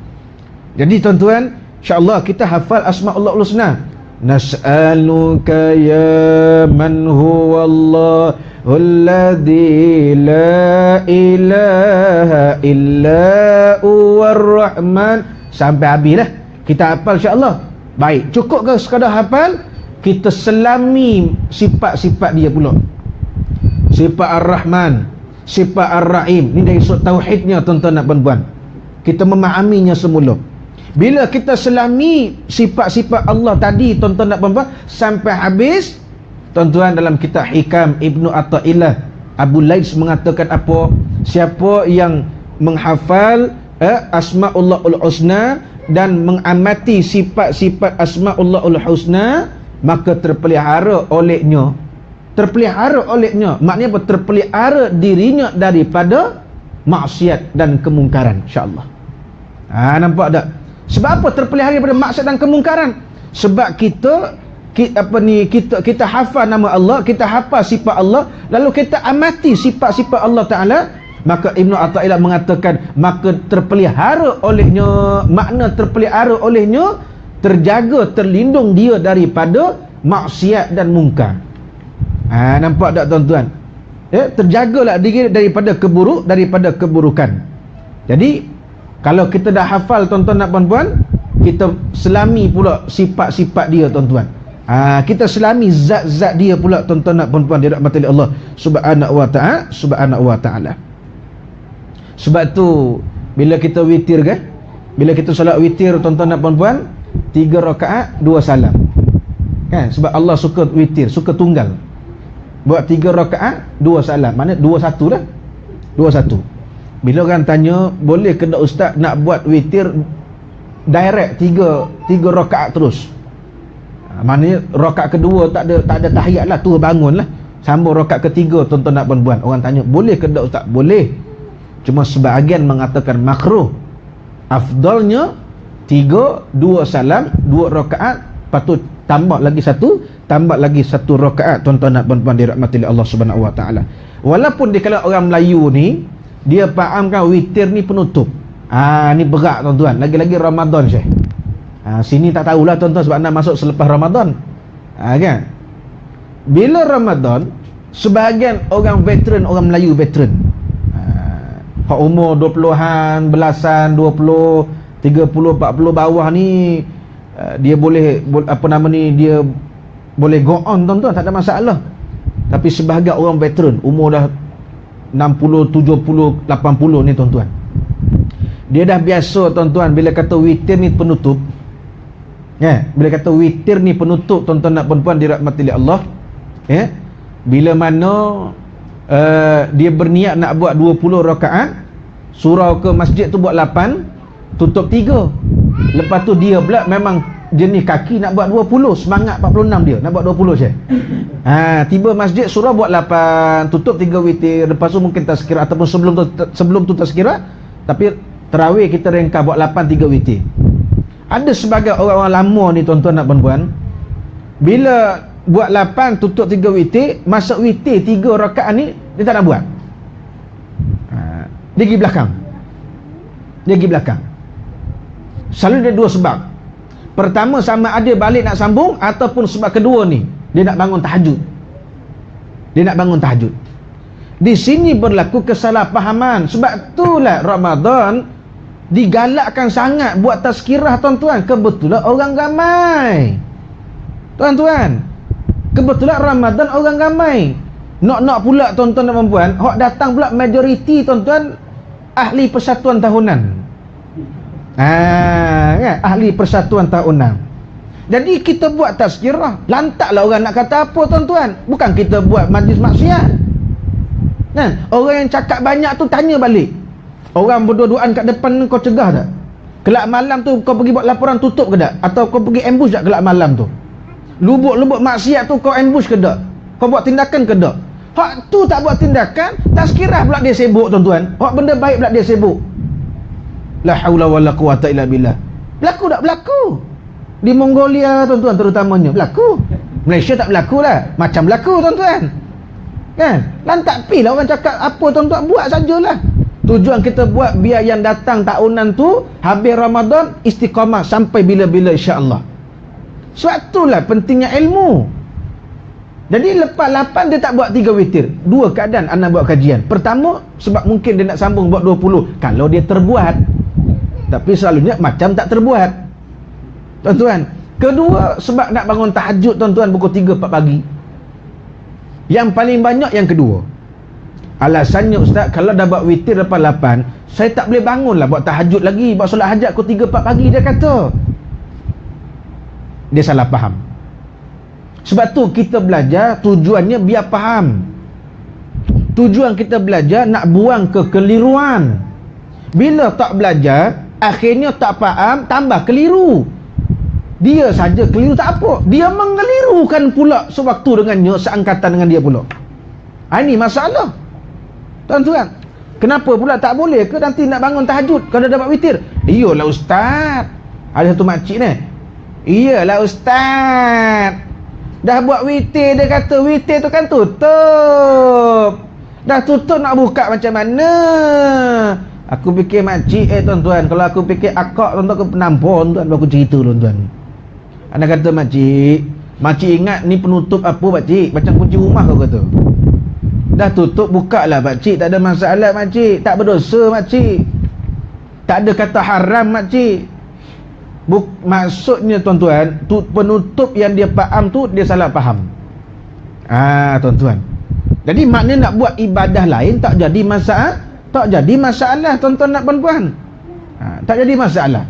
Jadi tuan-tuan, insya-Allah kita hafal Asma'ullahul Husna. Nas'aluka ya man huwallahu alladzi la ilaha illa huwar rahman, sampai habislah kita hafal, insya-Allah. Baik, cukup ke sekadar hafal? Kita selami sifat-sifat dia pula. Sifat Ar-Rahman, sifat Ar-Rahim. Ni dari sudut tauhidnya, tuan-tuan dan puan-puan. Kita memahaminya semula. Bila kita selami sifat-sifat Allah tadi, tuan-tuan dan puan-puan, sampai habis, tuan-tuan, dalam kitab Hikam Ibnu Athaillah, Abu Lais mengatakan apa? Siapa yang menghafal Asma'ullahul Husna dan mengamati sifat-sifat Asma'ullahul Husna, maka terpelihara olehnya, maknanya apa? Terpelihara dirinya daripada maksiat dan kemungkaran, insya-Allah. Nampak tak? Sebab apa terpelihara daripada maksiat dan kemungkaran? Sebab kita hafal nama Allah, kita hafal sifat Allah, lalu kita amati sifat-sifat Allah Ta'ala, maka Ibnu Athaillah mengatakan, maka terpelihara olehnya, makna terpelihara olehnya, terjaga, terlindung dia daripada maksiat dan mungkar. Nampak tak, tuan-tuan? Terjagalah diri daripada keburukan. Jadi kalau kita dah hafal, tuan-tuan dan puan-puan, kita selami pula sifat-sifat dia, tuan-tuan. Kita selami zat-zat dia pula, tuan-tuan dan puan-puan, dirahmati oleh Allah Subhanahu wa taala. Sebab tu bila kita witir kan, bila kita solat witir, tuan-tuan dan puan-puan, 3 rakaat 2 salam. Kan? Sebab Allah suka witir, suka tunggal. Buat 3 rakaat 2 salam, maknanya 2-1 dah. 2-1. Bila orang tanya, boleh ke tak ustaz nak buat witir direct 3 rakaat terus? Maknanya rakaat kedua tak ada tahiyat lah, tu bangun lah, sambung rakaat ketiga, tuan-tuan dan puan-puan. Orang tanya, boleh ke tak ustaz? Boleh. Cuma sebahagian mengatakan makruh. Afdalnya 3, 2 salam, 2 rakaat, patut tambah lagi satu rakaat, tuan-tuan dan puan-puan, dirahmati Allah Subhanahu wa taala. Walaupun di kalangan orang Melayu ni, dia fahamkan witir ni penutup. Ni berat, tuan-tuan. Lagi-lagi Ramadan, Syekh. Sini tak tahulah, tuan-tuan, sebab nak masuk selepas Ramadan. Kan? Bila Ramadan, sebahagian orang veteran, orang Melayu veteran, umur 20-an, belasan, 20, 30, 40 bawah ni, dia boleh dia boleh go on, tuan-tuan, tak ada masalah. Tapi sebahagian orang veteran, umur dah 60, 70, 80 ni, tuan-tuan, Dia dah biasa tuan-tuan bila kata witir ni penutup. Ya, bila kata witir ni penutup tuan-tuan dan puan-puan dirahmati oleh Allah. Ya. Bila mana dia berniat nak buat 20 rakaat, surau ke masjid tu buat 8, tutup 3. Lepas tu dia pula memang jenis kaki nak buat 20, semangat 46 dia nak buat 20 je. Tiba masjid surau buat 8, tutup 3 witir, lepas tu mungkin tazkirah ataupun sebelum tu tazkirah, tapi tarawih kita ringkas buat 8 3 witir. Ada sebagai orang-orang lama ni tuan-tuan dan puan-puan, bila buat 8 tutup 3 witir, masuk witir 3 rakaat ni dia tak nak buat. Dia pergi belakang. Selalu dia dua sebab. Pertama, sama ada balik nak sambung, ataupun sebab kedua ni dia nak bangun tahajud. Di sini berlaku kesalahpahaman. Sebab itulah Ramadan digalakkan sangat buat tazkirah tuan-tuan. Kebetulan orang ramai tuan-tuan, kebetulan Ramadan orang ramai. Nak pula tuan-tuan dan puan-puan, hak datang pula majoriti tuan-tuan ahli persatuan tahunan. Kan? Ahli persatuan tahunan. Jadi kita buat tazkirah, lantaklah orang nak kata apa tuan-tuan. Bukan kita buat majlis maksiat. Kan? Orang yang cakap banyak tu tanya balik. Orang berdua-duaan kat depan kau cegah tak? Kelak malam tu kau pergi buat laporan tutup ke tak? Atau kau pergi ambush tak kelak malam tu? Lubuk-lubuk maksiat tu kau ambush ke tak? Kau buat tindakan ke tak? Hak tu tak buat tindakan, tazkirah pula dia sibuk tuan-tuan. Hak benda baik pula dia sibuk. La haula wala quwata illa billah. Berlaku tak? Berlaku. Di Mongolia tuan-tuan terutamanya berlaku. Malaysia tak berlaku lah, macam berlaku tuan-tuan. Kan? Lantak pi lah orang cakap apa tuan-tuan, buat sajalah. Tujuan kita buat biar yang datang tahunan tu habis Ramadan istiqamah sampai bila-bila insya-Allah. Sebab itulah pentingnya ilmu. Jadi lepas 8 dia tak buat 3 witir. Dua keadaan anak buat kajian. Pertama, sebab mungkin dia nak sambung buat 20 kalau dia terbuat. Tapi selalunya macam tak terbuat tuan-tuan. Kedua, sebab nak bangun tahajud tuan-tuan pukul 3-4 pagi. Yang paling banyak yang kedua. Alasannya ustaz, kalau dah buat witir lepas 8, saya tak boleh bangun lah buat tahajud lagi, buat solat hajat pukul 3-4 pagi, dia kata. Dia salah faham. Sebab tu kita belajar tujuannya biar faham. Tujuan kita belajar nak buang kekeliruan. Bila tak belajar, akhirnya tak faham, tambah keliru. Dia saja keliru tak apa, dia mengelirukan pula sewaktu dengannya, seangkatan dengan dia pula. Ini masalah tuan-tuan. Kenapa pula tak boleh ke nanti nak bangun tahajud kalau dah dapat witir? Iyalah ustaz, ada satu makcik ni, iyalah ustaz, dah buat witir, dia kata witir tu kan tutup, dah tutup nak buka macam mana? Aku fikir makcik tuan-tuan, kalau aku fikir akak tuan-tuan, aku penampor tuan-tuan, aku cerita tuan-tuan. Anak kata makcik ingat ni penutup apa makcik? Macam kunci rumah kau kata. Dah tutup, buka lah makcik, tak ada masalah makcik, tak berdosa makcik, tak ada kata haram makcik. Maksudnya tuan-tuan, penutup yang dia faham tu dia salah faham. Tuan-tuan. Jadi maknanya nak buat ibadah lain tak jadi masalah. Tak jadi masalah tuan-tuan nak puan-puan. Tak jadi masalah.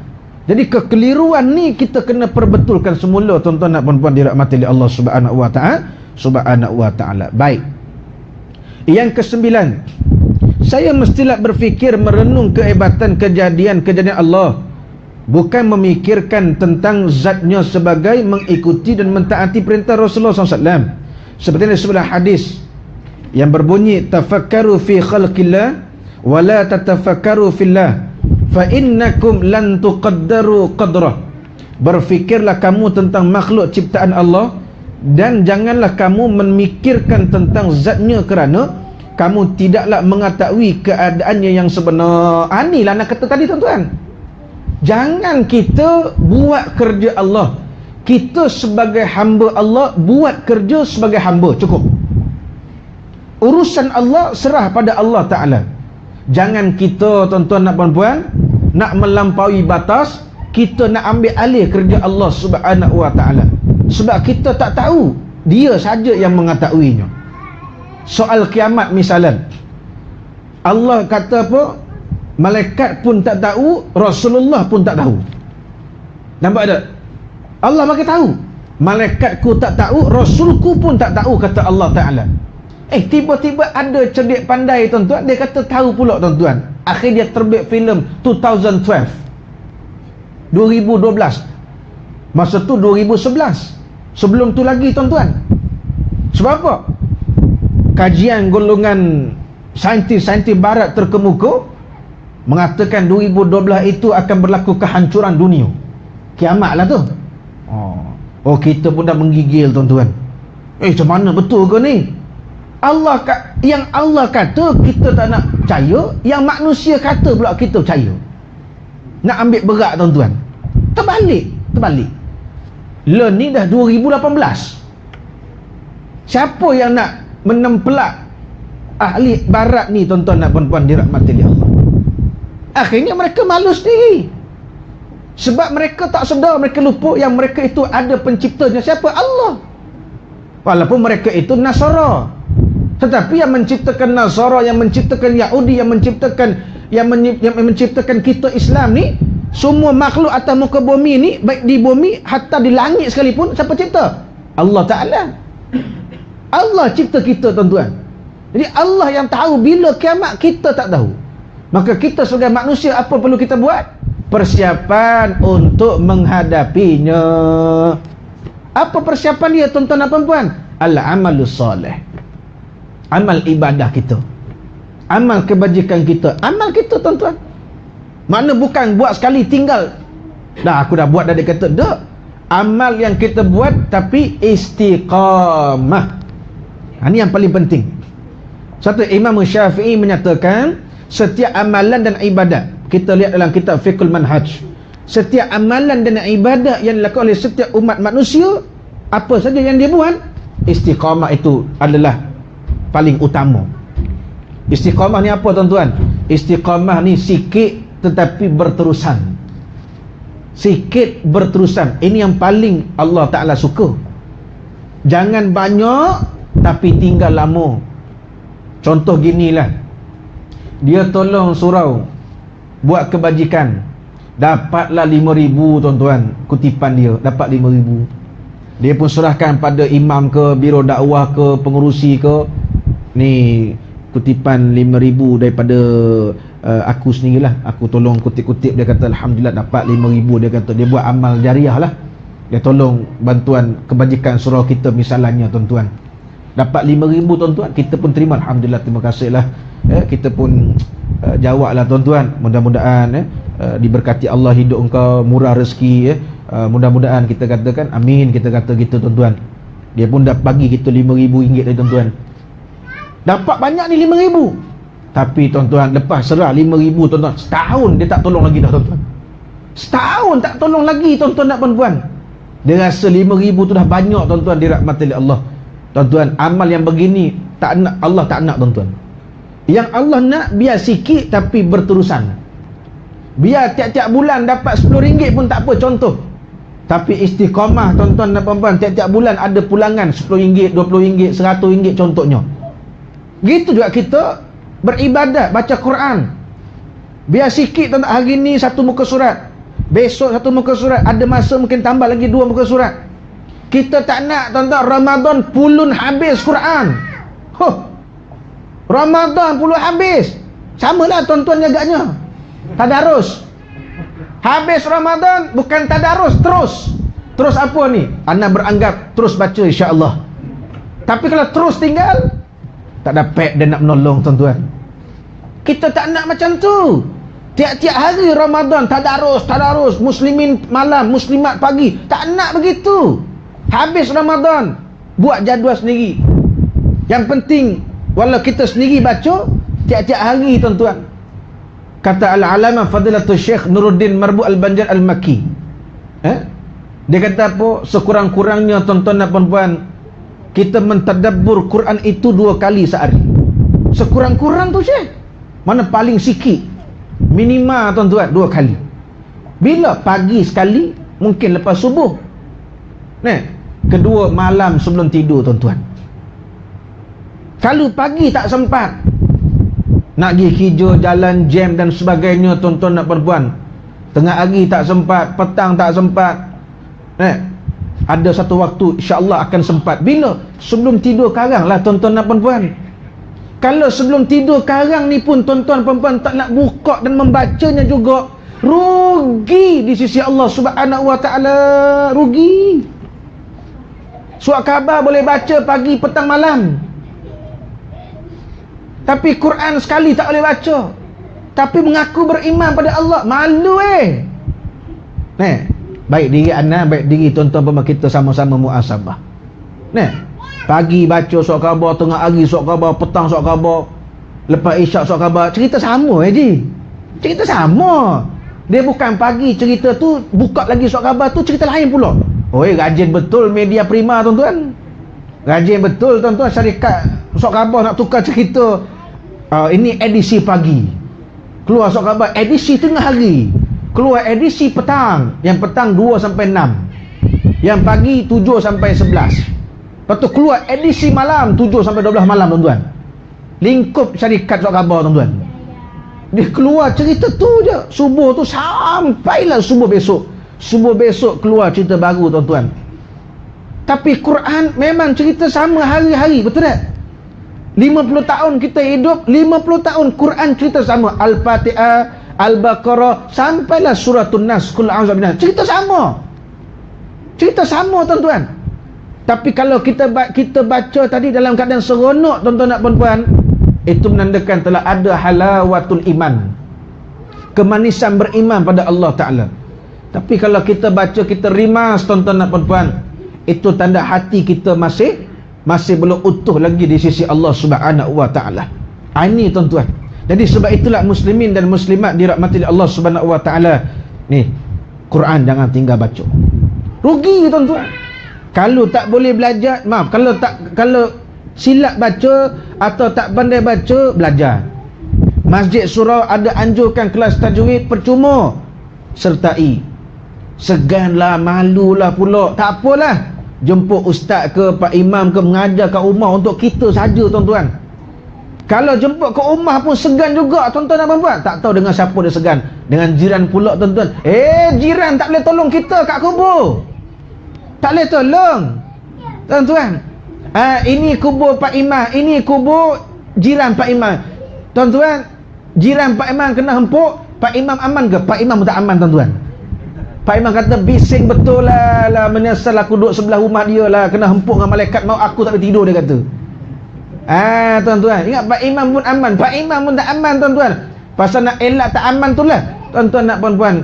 Jadi kekeliruan ni kita kena perbetulkan semula tuan-tuan nak puan-puan dirahmati oleh Allah Subhanahu wa taala. Baik. Yang ke-9, saya mestilah berfikir merenung kehebatan kejadian-kejadian Allah, bukan memikirkan tentang zatnya sebagai mengikuti dan mentaati perintah Rasulullah SAW. Seperti yang disebut hadis yang berbunyi, tafakkaru fi khalqillah wa la tatafakkaru fillah fa innakum lan tuqaddaru qadrah. Berfikirlah kamu tentang makhluk ciptaan Allah dan janganlah kamu memikirkan tentang zatnya kerana kamu tidaklah mengetahui keadaannya yang sebenar. Inilah nak kata tadi tuan-tuan. Jangan kita buat kerja Allah. Kita sebagai hamba Allah buat kerja sebagai hamba, cukup. Urusan Allah serah pada Allah Ta'ala. Jangan kita tuan-tuan nak puan-puan nak melampaui batas, kita nak ambil alih kerja Allah Subhanahu wa Ta'ala. Sebab kita tak tahu, dia saja yang mengetahuinya. Soal kiamat misalan, Allah kata apa? malaikat pun tak tahu, Rasulullah pun tak tahu. Nampak tak? Allah bagi tahu, malaikatku tak tahu, Rasulku pun tak tahu, kata Allah Ta'ala. Tiba-tiba ada cerdik pandai tuan-tuan, dia kata tahu pula tuan-tuan. Akhir dia terbit filem 2012, masa tu 2011, sebelum tu lagi tuan-tuan. Sebab apa? Kajian golongan saintis-saintis barat terkemuka mengatakan 2012 itu akan berlaku kehancuran dunia, kiamat lah tu. Kita pun dah menggigil tuan-tuan. Macam mana betul ke ni? Yang Allah kata kita tak nak percaya, yang manusia kata pula kita percaya. Nak ambil berat tuan-tuan. Terbalik. Ni dah 2018. Siapa yang nak menempelak ahli barat ni tuan-tuan dan puan-puan dirahmati Allah? Akhirnya mereka malu sendiri. Sebab mereka tak sedar, mereka lupa yang mereka itu ada penciptanya. Siapa? Allah. Walaupun mereka itu Nasara, tetapi yang menciptakan Nasara, yang menciptakan Yahudi, yang menciptakan kita Islam ni, semua makhluk atas muka bumi ni, baik di bumi hatta di langit sekalipun, siapa cipta? Allah Ta'ala. Allah cipta kita tuan-tuan. Jadi Allah yang tahu bila kiamat, kita tak tahu. Maka kita sebagai manusia, apa perlu kita buat? Persiapan untuk menghadapinya. Apa persiapan dia tuan-tuan dan puan-puan? Al-amalus soleh, amal ibadah kita, amal kebajikan kita, amal kita tuan-tuan. Mana bukan buat sekali tinggal, dah aku dah buat, dah dia kata dah. Amal yang kita buat tapi istiqamah. Ini yang paling penting. Satu, Imam Syafi'i menyatakan setiap amalan dan ibadat, kita lihat dalam kitab Fiqhul Manhaj, setiap amalan dan ibadat yang dilakukan oleh setiap umat manusia, apa saja yang dia buat, istiqamah itu adalah paling utama. Istiqamah ni apa tuan-tuan? Istiqamah ni sikit tetapi berterusan. Sikit berterusan. Ini yang paling Allah Ta'ala suka. Jangan banyak tapi tinggal lama. Contoh ginilah, dia tolong surau buat kebajikan, dapatlah 5,000 tuan-tuan, kutipan dia dapat 5,000. Dia pun serahkan pada imam ke, biro dakwah ke, pengurusi ke, ni kutipan 5,000 daripada aku sendirilah, aku tolong kutip-kutip. Dia kata Alhamdulillah dapat 5,000. Dia kata dia buat amal jariah lah, dia tolong bantuan kebajikan surau kita misalnya tuan-tuan. Dapat 5,000 tuan-tuan, kita pun terima, Alhamdulillah, terima kasih lah. Kita pun jawablah tuan-tuan, mudah-mudahan diberkati Allah hidup engkau, murah rezeki, mudah-mudahan kita katakan amin, kita kata gitu tuan-tuan. Dia pun dah bagi kita RM5,000 dah tuan-tuan. Dapat banyak ni 5,000. Tapi tuan-tuan, lepas serah 5,000 tuan-tuan, setahun dia tak tolong lagi dah tuan-tuan. Setahun tak tolong lagi tuan-tuan dan puan-puan. Dia rasa 5,000 tu dah banyak tuan-tuan dirahmati oleh Allah. Tuan-tuan, amal yang begini tak nak, Allah tak nak tuan-tuan. Yang Allah nak biar sikit tapi berterusan. Biar tiap-tiap bulan dapat RM10 pun tak apa, contoh. Tapi istiqamah tuan-tuan dan puan-puan, tiap-tiap bulan ada pulangan RM10, RM20, RM100 contohnya. Gitu juga kita beribadat, baca Quran. Biar sikit tuan-tuan, hari ni satu muka surat, besok satu muka surat, ada masa mungkin tambah lagi 2 muka surat. Kita tak nak tuan-tuan Ramadan pulun habis Quran. Ramadan pulun habis. Samalah tuan-tuan jaganya tadarus. Habis Ramadan bukan tadarus, terus apa ni? Anda beranggap terus baca insya-Allah. Tapi kalau terus tinggal, tak dapat dia nak menolong tuan-tuan. Kita tak nak macam tu. Tiap-tiap hari Ramadan tadarus, muslimin malam, muslimat pagi. Tak nak begitu. Habis Ramadan buat jadual sendiri. Yang penting walau kita sendiri baca tiap-tiap hari tuan-tuan. Kata Al-Alamah Fadilatul Syekh Nuruddin Marbu Al-Banjar Al-Makki, dia kata apa? Sekurang-kurangnya tuan-tuan dan puan-puan, kita mentadabbur Quran itu 2 kali sehari. Sekurang-kurang tu Syekh. Mana paling sikit, minimal tuan-tuan 2 kali. Bila? Pagi sekali, mungkin lepas subuh. Kedua malam sebelum tidur tuan-tuan. Kalau pagi tak sempat, Nak pergi kerja, jalan jam dan sebagainya, tuan-tuan dan puan-puan. Tengah hari tak sempat, petang tak sempat. Ada satu waktu insya-Allah akan sempat. Bila? Sebelum tidur karang lah, tuan-tuan dan puan-puan. Kalau sebelum tidur karang ni pun tuan-tuan dan puan-puan tak nak buka dan membacanya juga, rugi di sisi Allah Subhanahu wa taala, rugi. Surat khabar boleh baca pagi, petang, malam. Tapi Quran sekali tak boleh baca. Tapi mengaku beriman pada Allah, malu baik diri anda, baik diri tuan-tuan pemirsa kita sama-sama muhasabah. Pagi baca surat khabar, tengah hari surat khabar, petang surat khabar, lepas isyak surat khabar, cerita sama cerita sama. Dia bukan pagi cerita tu, buka lagi surat khabar tu cerita lain pula. Rajin betul media prima tuan-tuan. Rajin betul tuan-tuan, syarikat surat khabar nak tukar cerita. Ini edisi pagi, keluar surat khabar edisi tengah hari, keluar edisi petang, yang petang 2 sampai 6, yang pagi 7 sampai 11. Lepas tu keluar edisi malam 7 sampai 12 malam tuan-tuan. Lingkup syarikat surat khabar tuan-tuan. Dia keluar cerita tu je, subuh tu sampailah subuh besok. Subuh besok keluar cerita baru tuan-tuan. Tapi Quran memang cerita sama hari-hari, betul tak? 50 tahun kita hidup, 50 tahun Quran cerita sama. Al-Fatihah, Al-Baqarah, sampailah Suratun Nas, Qul a'udzu birabbil nas. Cerita sama. Cerita sama tuan-tuan. Tapi kalau kita baca tadi dalam keadaan seronok tuan-tuan dan puan-puan, itu menandakan telah ada halawatul iman, kemanisan beriman pada Allah Ta'ala. Tapi kalau kita baca, kita rimas tuan-tuan dan puan-puan, itu tanda hati kita masih belum utuh lagi di sisi Allah Subhanahu wa taala. Ini tuan-tuan. Jadi sebab itulah muslimin dan muslimat dirahmati Allah Subhanahu wa taala. Ni, Quran jangan tinggal baca. Rugi tuan-tuan. Kalau tak boleh belajar, kalau silap baca atau tak pandai baca, belajar. Masjid surau ada anjurkan kelas tajwid, percuma sertai. Seganlah, malulah pula. Tak apalah, jemput ustaz ke pak imam ke mengajar kat rumah untuk kita saja tuan-tuan. Kalau jemput ke rumah pun segan juga tuan-tuan dan puan-puan. Tak tahu dengan siapa dia segan, dengan jiran pula tuan-tuan. Jiran tak boleh tolong kita kat kubur, tak boleh tolong tuan-tuan. Ini kubur pak imam, ini kubur jiran pak imam tuan-tuan. Jiran pak imam kena hempuk, pak imam aman ke? Pak imam tak aman tuan-tuan. Pak imam kata bising betul lah, menyesal aku duduk sebelah rumah dia lah, kena hempuk dengan malaikat maut, aku tak boleh tidur, dia kata. Tuan-tuan, ingat pak imam pun aman, pak imam pun tak aman tuan-tuan. Pasal nak elak tak aman tu lah tuan-tuan nak puan-puan,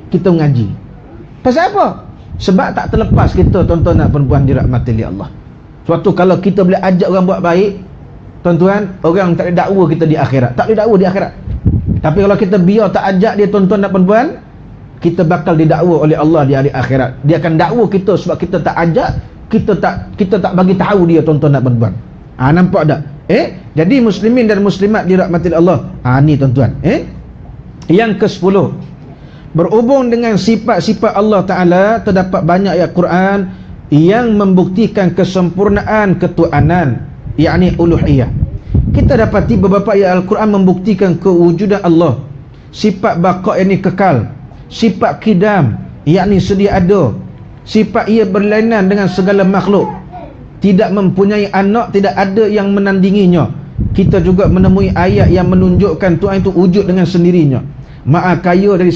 kita mengaji. Pasal apa? Sebab tak terlepas kita tuan-tuan nak puan-puan dirahmati Allah. Suatu kalau kita boleh ajak orang buat baik tuan-tuan, orang tak boleh dakwa kita di akhirat, tak boleh dakwa di akhirat. Tapi kalau kita biar tak ajak dia tuan-tuan dan puan-puan, kita bakal didakwa oleh Allah di hari akhirat. Dia akan dakwa kita sebab kita tak ajak, kita tak bagi tahu dia tuan-tuan dan puan-puan. Nampak tak? Jadi muslimin dan muslimat dirahmati Allah. Ni tuan-tuan. Yang ke-10, berhubung dengan sifat-sifat Allah Ta'ala, terdapat banyak ayat Quran yang membuktikan kesempurnaan ketuhanan, yakni uluhiyah. Kita dapati beberapa ayat Al-Quran membuktikan kewujudan Allah, sifat baqa yang kekal, sifat qidam yakni sedia ada, sifat ia berlainan dengan segala makhluk, tidak mempunyai anak, tidak ada yang menandinginya. Kita juga menemui ayat yang menunjukkan Tuhan itu wujud dengan sendirinya, maha kaya dari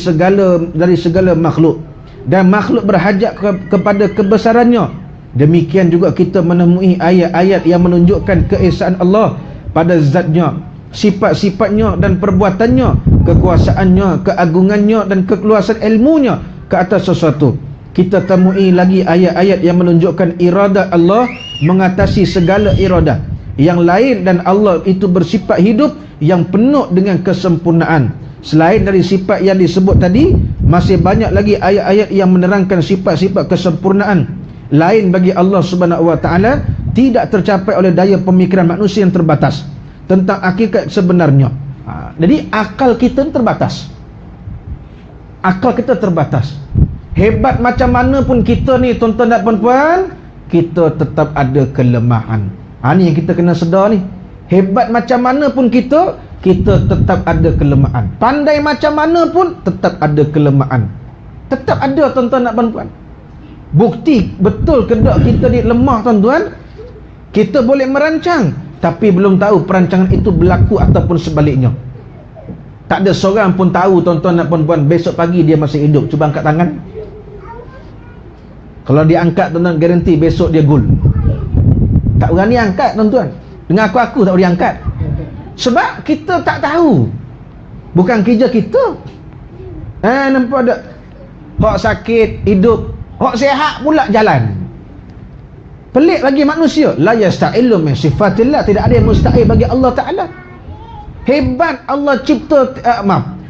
segala makhluk, dan makhluk berhajat kepada kebesarannya. Demikian juga kita menemui ayat-ayat yang menunjukkan keesaan Allah pada zatnya, sifat-sifatnya dan perbuatannya, kekuasaannya, keagungannya dan kekeluasan ilmunya ke atas sesuatu. Kita temui lagi ayat-ayat yang menunjukkan iradat Allah mengatasi segala iradat yang lain, dan Allah itu bersifat hidup yang penuh dengan kesempurnaan. Selain dari sifat yang disebut tadi, masih banyak lagi ayat-ayat yang menerangkan sifat-sifat kesempurnaan lain bagi Allah Subhanahu wa taala, tidak tercapai oleh daya pemikiran manusia yang terbatas tentang hakikat sebenarnya. Jadi akal kita terbatas. Akal kita terbatas. Hebat macam mana pun kita ni tuan-tuan dan puan-puan, kita tetap ada kelemahan. Ni yang kita kena sedar ni. Hebat macam mana pun kita, kita tetap ada kelemahan. Pandai macam mana pun tetap ada kelemahan. Tetap ada, tuan-tuan nak puan-puan. Bukti betul ke tak kita ni lemah, tuan-tuan? Kita boleh merancang, tapi belum tahu perancangan itu berlaku ataupun sebaliknya. Tak ada seorang pun tahu, tuan-tuan nak puan-puan, besok pagi dia masih hidup. Cuba angkat tangan. Kalau dia angkat, tuan-tuan, garanti besok dia gol. Tak berani angkat, tuan-tuan. Dengan aku tak boleh angkat. Sebab kita tak tahu. Bukan kerja kita. Nampak tak? Hak sakit, hidup. Hak sihat pula jalan. Pelik bagi manusia. La yasta'ilu min sifatillah. Tidak ada yang mustahil bagi Allah Ta'ala. Hebat Allah cipta,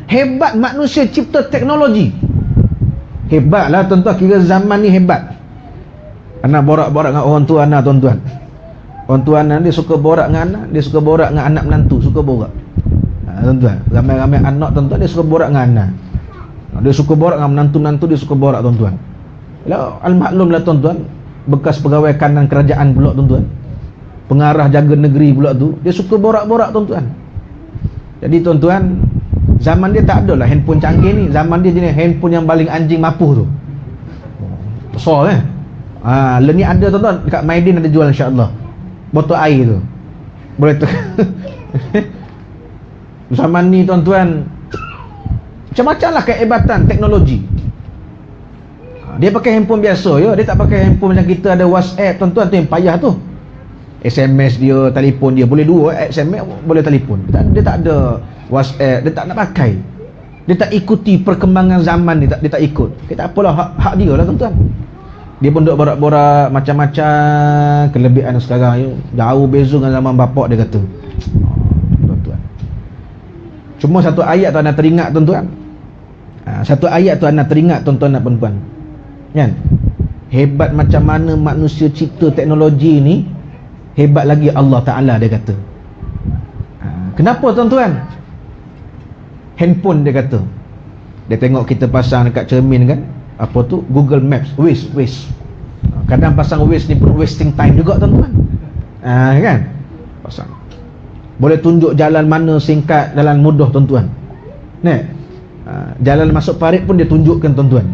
hebat manusia cipta teknologi. Hebatlah, tuan-tuan. Kira zaman ni hebat. Anak borak-borak dengan orang tua anak, tuan-tuan. Orang tua anak dia suka borak dengan anak, dia suka borak dengan anak menantu, suka borak. Tuan-tuan, ramai-ramai anak, tuan-tuan, dia suka borak dengan anak. Dia suka borak dengan menantu-menantu, dia suka borak, tuan-tuan. Al-maklum lah, tuan-tuan, bekas pegawai kanan kerajaan pula, tuan-tuan, pengarah jaga negeri pula tu, dia suka borak-borak, tuan-tuan. Jadi, tuan-tuan, zaman dia tak ada lah handphone canggih ni. Zaman dia jenis handphone yang paling anjing mapuh tu. Besar ni ada, tuan-tuan, dekat Maidin ada jual, insya-Allah. Botol air tu boleh tu. Zaman ni, tuan-tuan, macam-macam lah kehebatan teknologi. Dia pakai handphone biasa, ya. Dia tak pakai handphone macam kita ada WhatsApp, tuan-tuan, tu yang payah tu. SMS dia, telefon dia boleh dua, SMS boleh telefon. Dia tak ada WhatsApp, dia tak nak pakai. Dia tak ikuti perkembangan zaman, dia tak ikut. Tak apalah, hak dia lah, tuan-tuan. Dia pun duk borak-borak macam-macam kelebihan sekarang, ya. Jauh beza dengan zaman bapak, dia kata. Tuan-tuan, cuma satu ayat tu anda teringat, tuan-tuan. Satu ayat tu anda teringat, tuan-tuan dan puan-puan, kan? Hebat macam mana manusia cipta teknologi ni, hebat lagi Allah Ta'ala, dia kata. Kenapa, tuan-tuan? Handphone, dia kata. Dia tengok kita pasang dekat cermin, kan, apa tu, Google Maps, Waze. Kadang pasang Waze ni pun wasting time juga, tuan-tuan. Kan? Pasang. Boleh tunjuk jalan mana singkat, jalan mudah, tuan-tuan. Jalan masuk parit pun dia tunjukkan, tuan-tuan.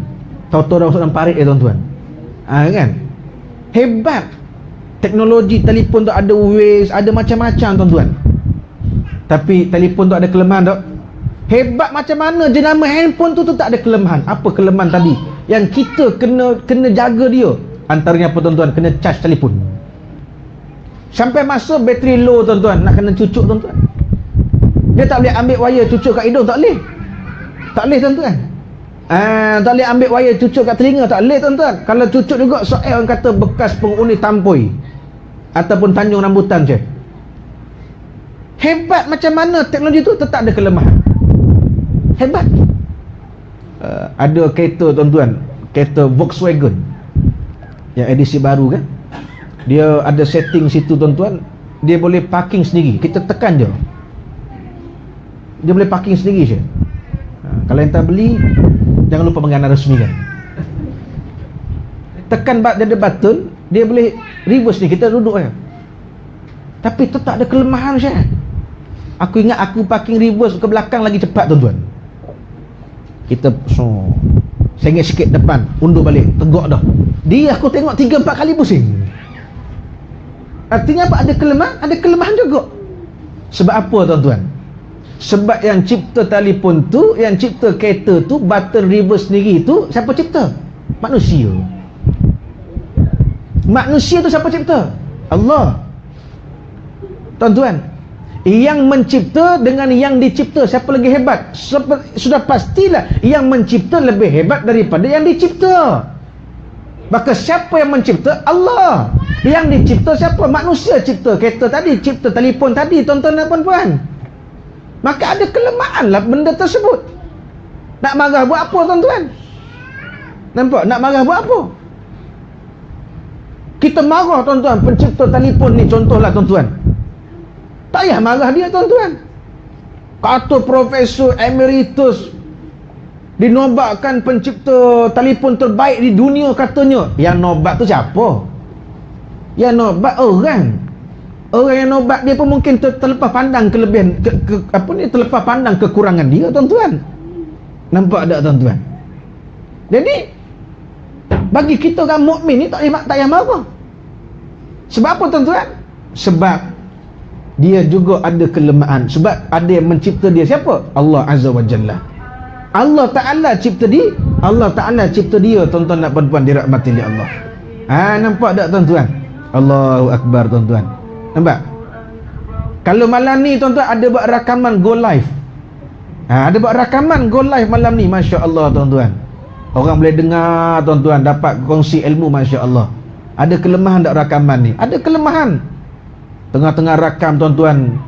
Tahu-tahu dah masuk dalam parit, tuan-tuan. Kan? Hebat. Teknologi telefon tu ada Waze, ada macam-macam, tuan-tuan. Tapi telefon tu ada kelemahan tak? Hebat macam mana jenama handphone tu tak ada kelemahan. Apa kelemahan tadi yang kita kena jaga dia? Antaranya apa, tuan-tuan? Kena charge telefon. Sampai masa bateri low, tuan-tuan, nak kena cucuk, tuan-tuan. Dia tak boleh ambil wire cucuk kat hidung, tak boleh. Tak boleh, tuan-tuan. Tak boleh ambil wire cucuk kat telinga, tak boleh, tuan-tuan. Kalau cucuk juga, soal orang kata bekas penghuni tampoi ataupun tanjung rambutan je. Hebat macam mana teknologi tu tetap ada kelemahan. Hebat. Ada kereta, tuan-tuan, kereta Volkswagen yang edisi baru, kan, dia ada setting situ, tuan-tuan, dia boleh parking sendiri. Kita tekan je, dia boleh parking sendiri je. Kalau yang tak beli, jangan lupa mengenal rasmi, kan. Tekan dia ada button, dia boleh reverse ni, kita duduk je. Tapi tetap ada kelemahan, Syekh. Aku ingat aku parking reverse ke belakang lagi cepat, tuan-tuan. Kita sengit sikit depan, undur balik, tegak dah. Dia aku tengok 3-4 kali pusing. Artinya apa? Ada kelemahan? Ada kelemahan juga. Sebab apa, tuan-tuan? Sebab yang cipta telefon tu, yang cipta kereta tu, button reverse sendiri tu, siapa cipta? Manusia. Manusia tu siapa cipta? Allah. Tuan-tuan, yang mencipta dengan yang dicipta, siapa lagi hebat? Sudah pastilah yang mencipta lebih hebat daripada yang dicipta. Maka siapa yang mencipta? Allah. Yang dicipta siapa? Manusia cipta kereta tadi, cipta telefon tadi, tuan-tuan dan puan-puan. Maka ada kelemahan lah benda tersebut. Nak marah buat apa, tuan-tuan? Nampak? Nak marah buat apa? Kita marah, tuan-tuan, pencipta telefon ni, contohlah, tuan-tuan. Tak payah marah dia, tuan-tuan. Kata Profesor Emeritus dinobatkan pencipta telefon terbaik di dunia, katanya. Yang nobat tu siapa? Yang nobat orang. Orang yang ubat dia pun mungkin terlepas pandang kelebihan terlepas pandang kekurangan dia, tuan-tuan. Nampak tak, tuan-tuan? Jadi bagi kita orang mukmin ni tak payah marah. Sebab apa, tuan-tuan? Sebab dia juga ada kelemahan. Sebab ada yang mencipta dia siapa? Allah Azza wa Jalla. Allah Ta'ala cipta dia. Allah Ta'ala cipta dia, tuan-tuan dan puan-puan, dirahmati oleh Allah. Nampak tak, tuan-tuan? Allahu Akbar, tuan-tuan. Nampak? Kalau malam ni, tuan-tuan, ada buat rakaman go live. Ada buat rakaman go live malam ni, Masya Allah, tuan-tuan. Orang boleh dengar, tuan-tuan, dapat kongsi ilmu, Masya Allah. Ada kelemahan tak rakaman ni? Ada kelemahan. Tengah-tengah rakam, tuan-tuan,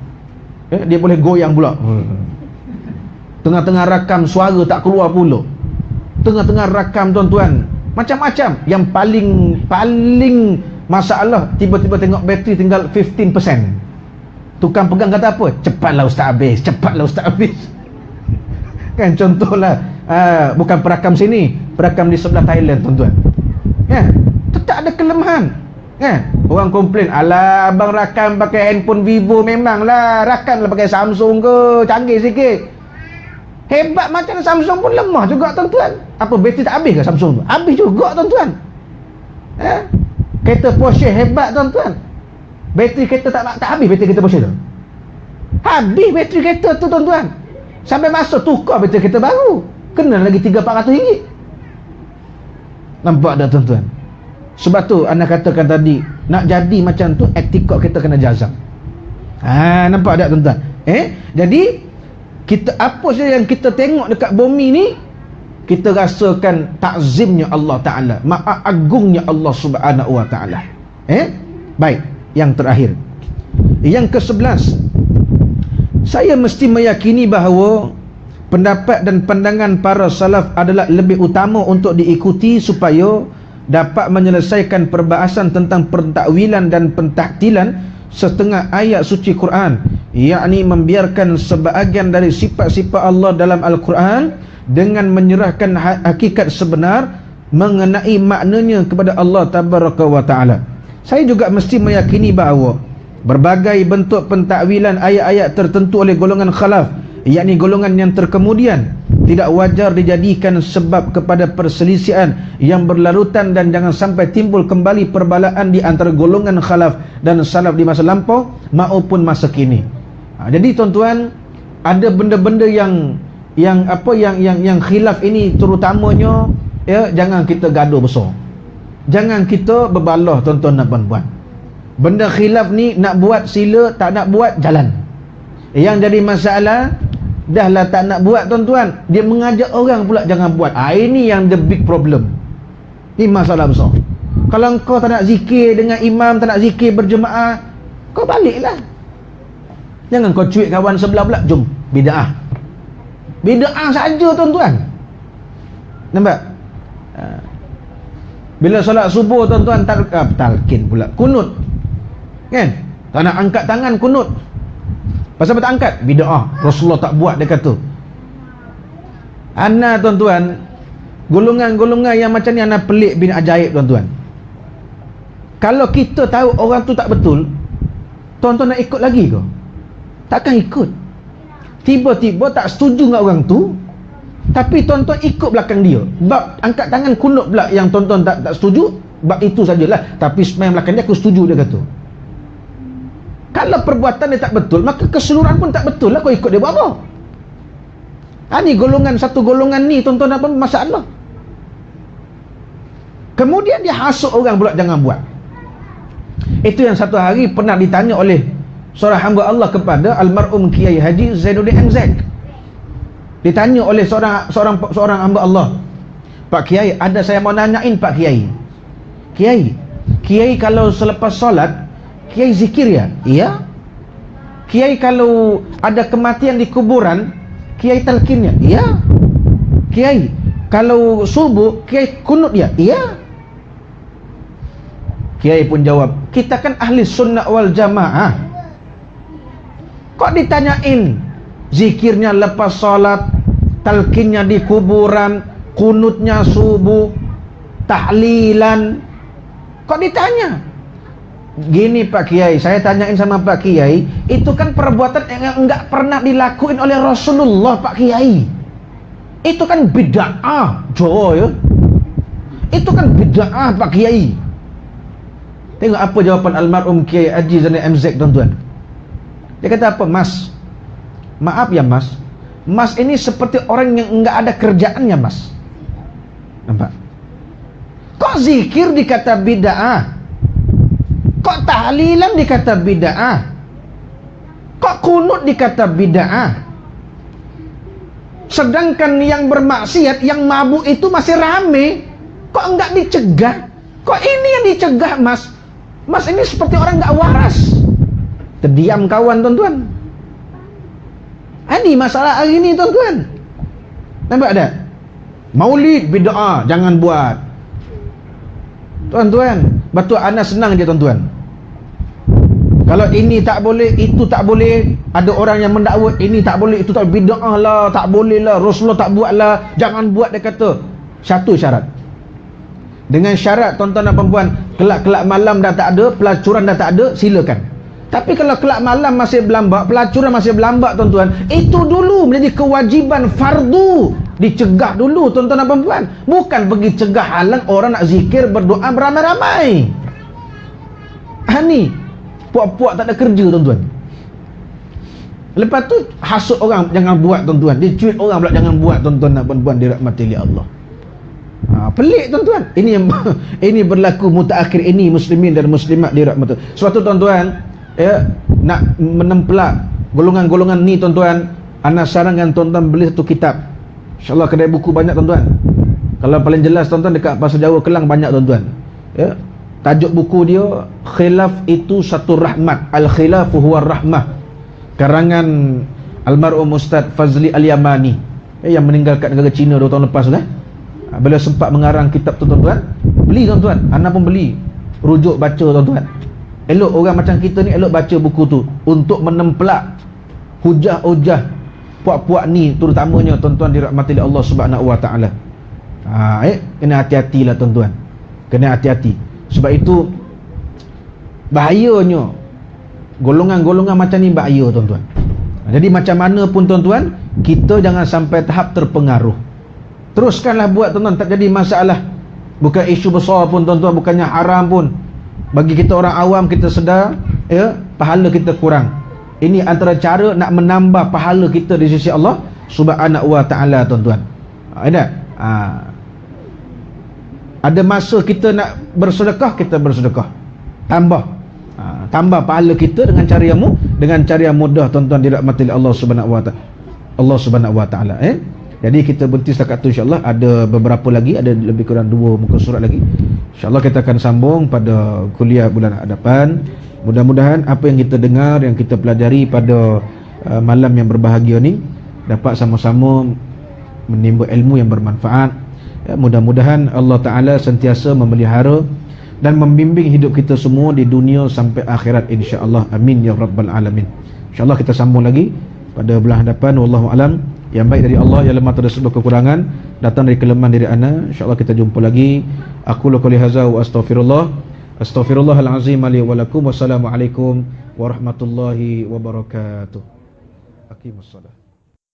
dia boleh goyang pula. Tengah-tengah rakam suara tak keluar pula. Tengah-tengah rakam, tuan-tuan, macam-macam. Yang paling masalah, tiba-tiba tengok bateri tinggal 15%. Tukang pegang kata apa? Cepatlah ustaz habis, cepatlah ustaz habis. Kan contohlah, bukan perakam sini, perakam di sebelah Thailand, tuan-tuan. Tetap ada kelemahan. Orang komplain, alah abang rakam pakai handphone Vivo, memanglah rakamlah pakai Samsung ke, canggih sikit. Hebat macam Samsung pun lemah juga, tuan-tuan. Apa bateri tak habis ke Samsung tu? Habis juga, tuan-tuan. Kereta Porsche hebat, tuan-tuan. Bateri kereta tak habis, bateri kereta Porsche tu. Habis bateri kereta tu, tuan-tuan. Sampai masa tukar bateri kereta baru, kena lagi 300-400 ringgit. Nampak tak, tuan-tuan? Sebab tu anda katakan tadi, nak jadi macam tu, etikot kita kena jazam. Nampak tak, tuan-tuan? Jadi kita, apa saja yang kita tengok dekat bumi ni, kita rasakan takzimnya Allah Ta'ala, maha agungnya Allah Subhanahu Wa Ta'ala. Baik, yang terakhir, yang ke-11, saya mesti meyakini bahawa pendapat dan pandangan para salaf adalah lebih utama untuk diikuti supaya dapat menyelesaikan perbahasan tentang pentakwilan dan pentaktilan setengah ayat suci Quran, yakni membiarkan sebahagian dari sifat-sifat Allah dalam Al-Quran dengan menyerahkan hakikat sebenar mengenai maknanya kepada Allah Tabaraka wa Ta'ala. Saya juga mesti meyakini bahawa berbagai bentuk pentakwilan ayat-ayat tertentu oleh golongan khalaf, yakni golongan yang terkemudian, tidak wajar dijadikan sebab kepada perselisihan yang berlarutan, dan jangan sampai timbul kembali perbalaan di antara golongan khalaf dan salaf di masa lampau maupun masa kini. Jadi, tuan-tuan, ada benda-benda yang khilaf ini, terutamanya jangan kita gaduh besar. Jangan kita berbalah, tuan-tuan dan puan-puan. Benda khilaf ni, nak buat sila, tak nak buat jalan. Yang jadi masalah, dah lah tak nak buat, tuan-tuan, dia mengajak orang pula jangan buat. Ini yang the big problem. Ini masalah besar. Kalau kau tak nak zikir dengan imam, tak nak zikir berjemaah, kau baliklah. Jangan kau cuit kawan sebelah pula, jom bid'ah. Bid'ah saja, tuan-tuan. Nampak? Bila solat subuh, tuan-tuan, talqin pula, kunut. Kan? Tak nak angkat tangan, kunut. Pasal apa tak angkat? Bid'ah. Rasulullah tak buat, dia kata. Tuan-tuan, golongan-golongan yang macam ni ana pelik bin ajaib, tuan-tuan. Kalau kita tahu orang tu tak betul, tuan-tuan nak ikut lagi ke? Takkan ikut. Tiba-tiba tak setuju dengan orang tu, tapi tuan-tuan ikut belakang dia. Bab angkat tangan kunut pula yang tuan-tuan tak setuju, bab itu sajalah. Tapi sembahyang belakang dia aku setuju, dia kata. Kalau perbuatan dia tak betul, maka keseluruhan pun tak betul lah. Kau ikut dia buat apa? Ni satu golongan ni, tuan-tuan, apa masalah? Kemudian dia hasut orang pula jangan buat. Itu yang satu hari pernah ditanya oleh seorang hamba Allah kepada almarhum Kiai Haji Zainuddin MZ. Ditanya oleh seorang hamba Allah, Pak Kiai, ada saya mau nanyain Pak Kiai. Kiai kalau selepas solat, Kiai zikir ya? Iya. Kiai kalau ada kematian di kuburan, Kiai talqin ya? Iya. Kiai kalau subuh, Kiai kunut ya? Iya. Kiai pun jawab, kita kan ahli sunnah wal jamaah. Kok ditanyain zikirnya lepas solat, talqinnya di kuburan, kunutnya subuh, tahlilan, kok ditanya? Gini Pak Kiai, saya tanyain sama Pak Kiai, itu kan perbuatan yang enggak pernah dilakuin oleh Rasulullah Pak Kiai. Itu kan bid'ah, Jawa ya. Itu kan bid'ah Pak Kiai. Tengok apa jawapan almarhum Kiai Haji Zainal MZ, tuan-tuan. Dia kata apa? Mas, maaf ya mas, mas ini seperti orang yang enggak ada kerjaannya mas. Nampak? Kok zikir dikata bid'ah? Kok tahlilan dikata bid'ah? Kok kunut dikata bid'ah? Sedangkan yang bermaksiat, yang mabuk itu masih rame. Kok enggak dicegah? Kok ini yang dicegah mas? Mas ini seperti orang enggak waras. Terdiam kawan tuan-tuan. Ini masalah hari ini tuan-tuan. Nampak tak? Maulid bid'ah, jangan buat. Tuan-tuan, betul ana senang je tuan-tuan. Kalau ini tak boleh, itu tak boleh, ada orang yang mendakwa ini tak boleh, itu tak boleh, bid'ah lah, tak boleh lah, Rasulullah tak buat lah, jangan buat, dia kata. Satu syarat. Dengan syarat tuan-tuan dan perempuan, kelak-kelak malam dah tak ada, pelacuran dah tak ada, silakan. Tapi kalau kelak malam masih berlambak, pelacuran masih berlambak tuan-tuan, itu dulu menjadi kewajiban fardu, dicegah dulu tuan-tuan dan perempuan. Bukan pergi cegah halang orang nak zikir, berdoa beramai-ramai. Ni puak-puak tak ada kerja tuan-tuan. Lepas tu hasut orang jangan buat tuan-tuan, dicuit orang pula jangan buat tuan-tuan dan perempuan dirahmati oleh Allah. Pelik tuan-tuan. Ini yang ini berlaku mutaakhir ini, muslimin dan muslimat dirahmati. Suatu tuan-tuan ya nak menempelak golongan-golongan ni tuan-tuan, ana sarankan tuan-tuan beli satu kitab. InsyaAllah kedai buku banyak tuan-tuan. Kalau paling jelas tuan-tuan dekat Pasar Jawa Kelang banyak tuan-tuan. Ya. Tajuk buku dia Khilaf itu satu rahmat, Al-Khilafu huwa rahmah, karangan almarhum Ustaz Fazli Al-Yamani yang meninggal kat negara China 2 tahun lepas dah. Beliau sempat mengarang kitab tu tuan-tuan. Beli tuan-tuan, ana pun beli. Rujuk baca tuan-tuan. Elok orang macam kita ni elok baca buku tu untuk menempelak hujah-hujah puak-puak ni, terutamanya tuan-tuan dirahmati oleh Allah Subhanahu wa taala. Kena hati-hatilah tuan-tuan. Kena hati-hati. Sebab itu bahayanya golongan-golongan macam ni, bahaya tuan-tuan. Jadi macam mana pun tuan-tuan, kita jangan sampai tahap terpengaruh. Teruskanlah buat tuan-tuan, tak jadi masalah. Bukan isu besar pun tuan-tuan, bukannya haram pun. Bagi kita orang awam, kita sedar ya, pahala kita kurang. Ini antara cara nak menambah pahala kita di sisi Allah Subhanahu wa taala tuan-tuan. Ada ada masa kita nak bersedekah, kita bersedekah. Tambah pahala kita dengan cara yang mudah tuan-tuan dirahmati Allah Subhanahu wa taala. Allah Subhanahu wa taala. Jadi kita berhenti setakat tu insya-Allah. Ada beberapa lagi, ada lebih kurang 2 muka surat lagi. Insya-Allah kita akan sambung pada kuliah bulan hadapan. Mudah-mudahan apa yang kita dengar, yang kita pelajari pada malam yang berbahagia ni dapat sama-sama menimba ilmu yang bermanfaat. Ya, mudah-mudahan Allah Ta'ala sentiasa memelihara dan membimbing hidup kita semua di dunia sampai akhirat insya-Allah. Amin ya rabbal alamin. Insya-Allah kita sambung lagi pada bulan hadapan. Wallahu alam. Yang baik dari Allah, yang lemah terhadap sebuah kekurangan datang dari kelemahan diri ana. Insya-Allah kita jumpa lagi. Aku qouli hadza wa astaghfirullahal azim li wa lakum. Wassalamualaikum warahmatullahi wabarakatuh. Aqimussalah.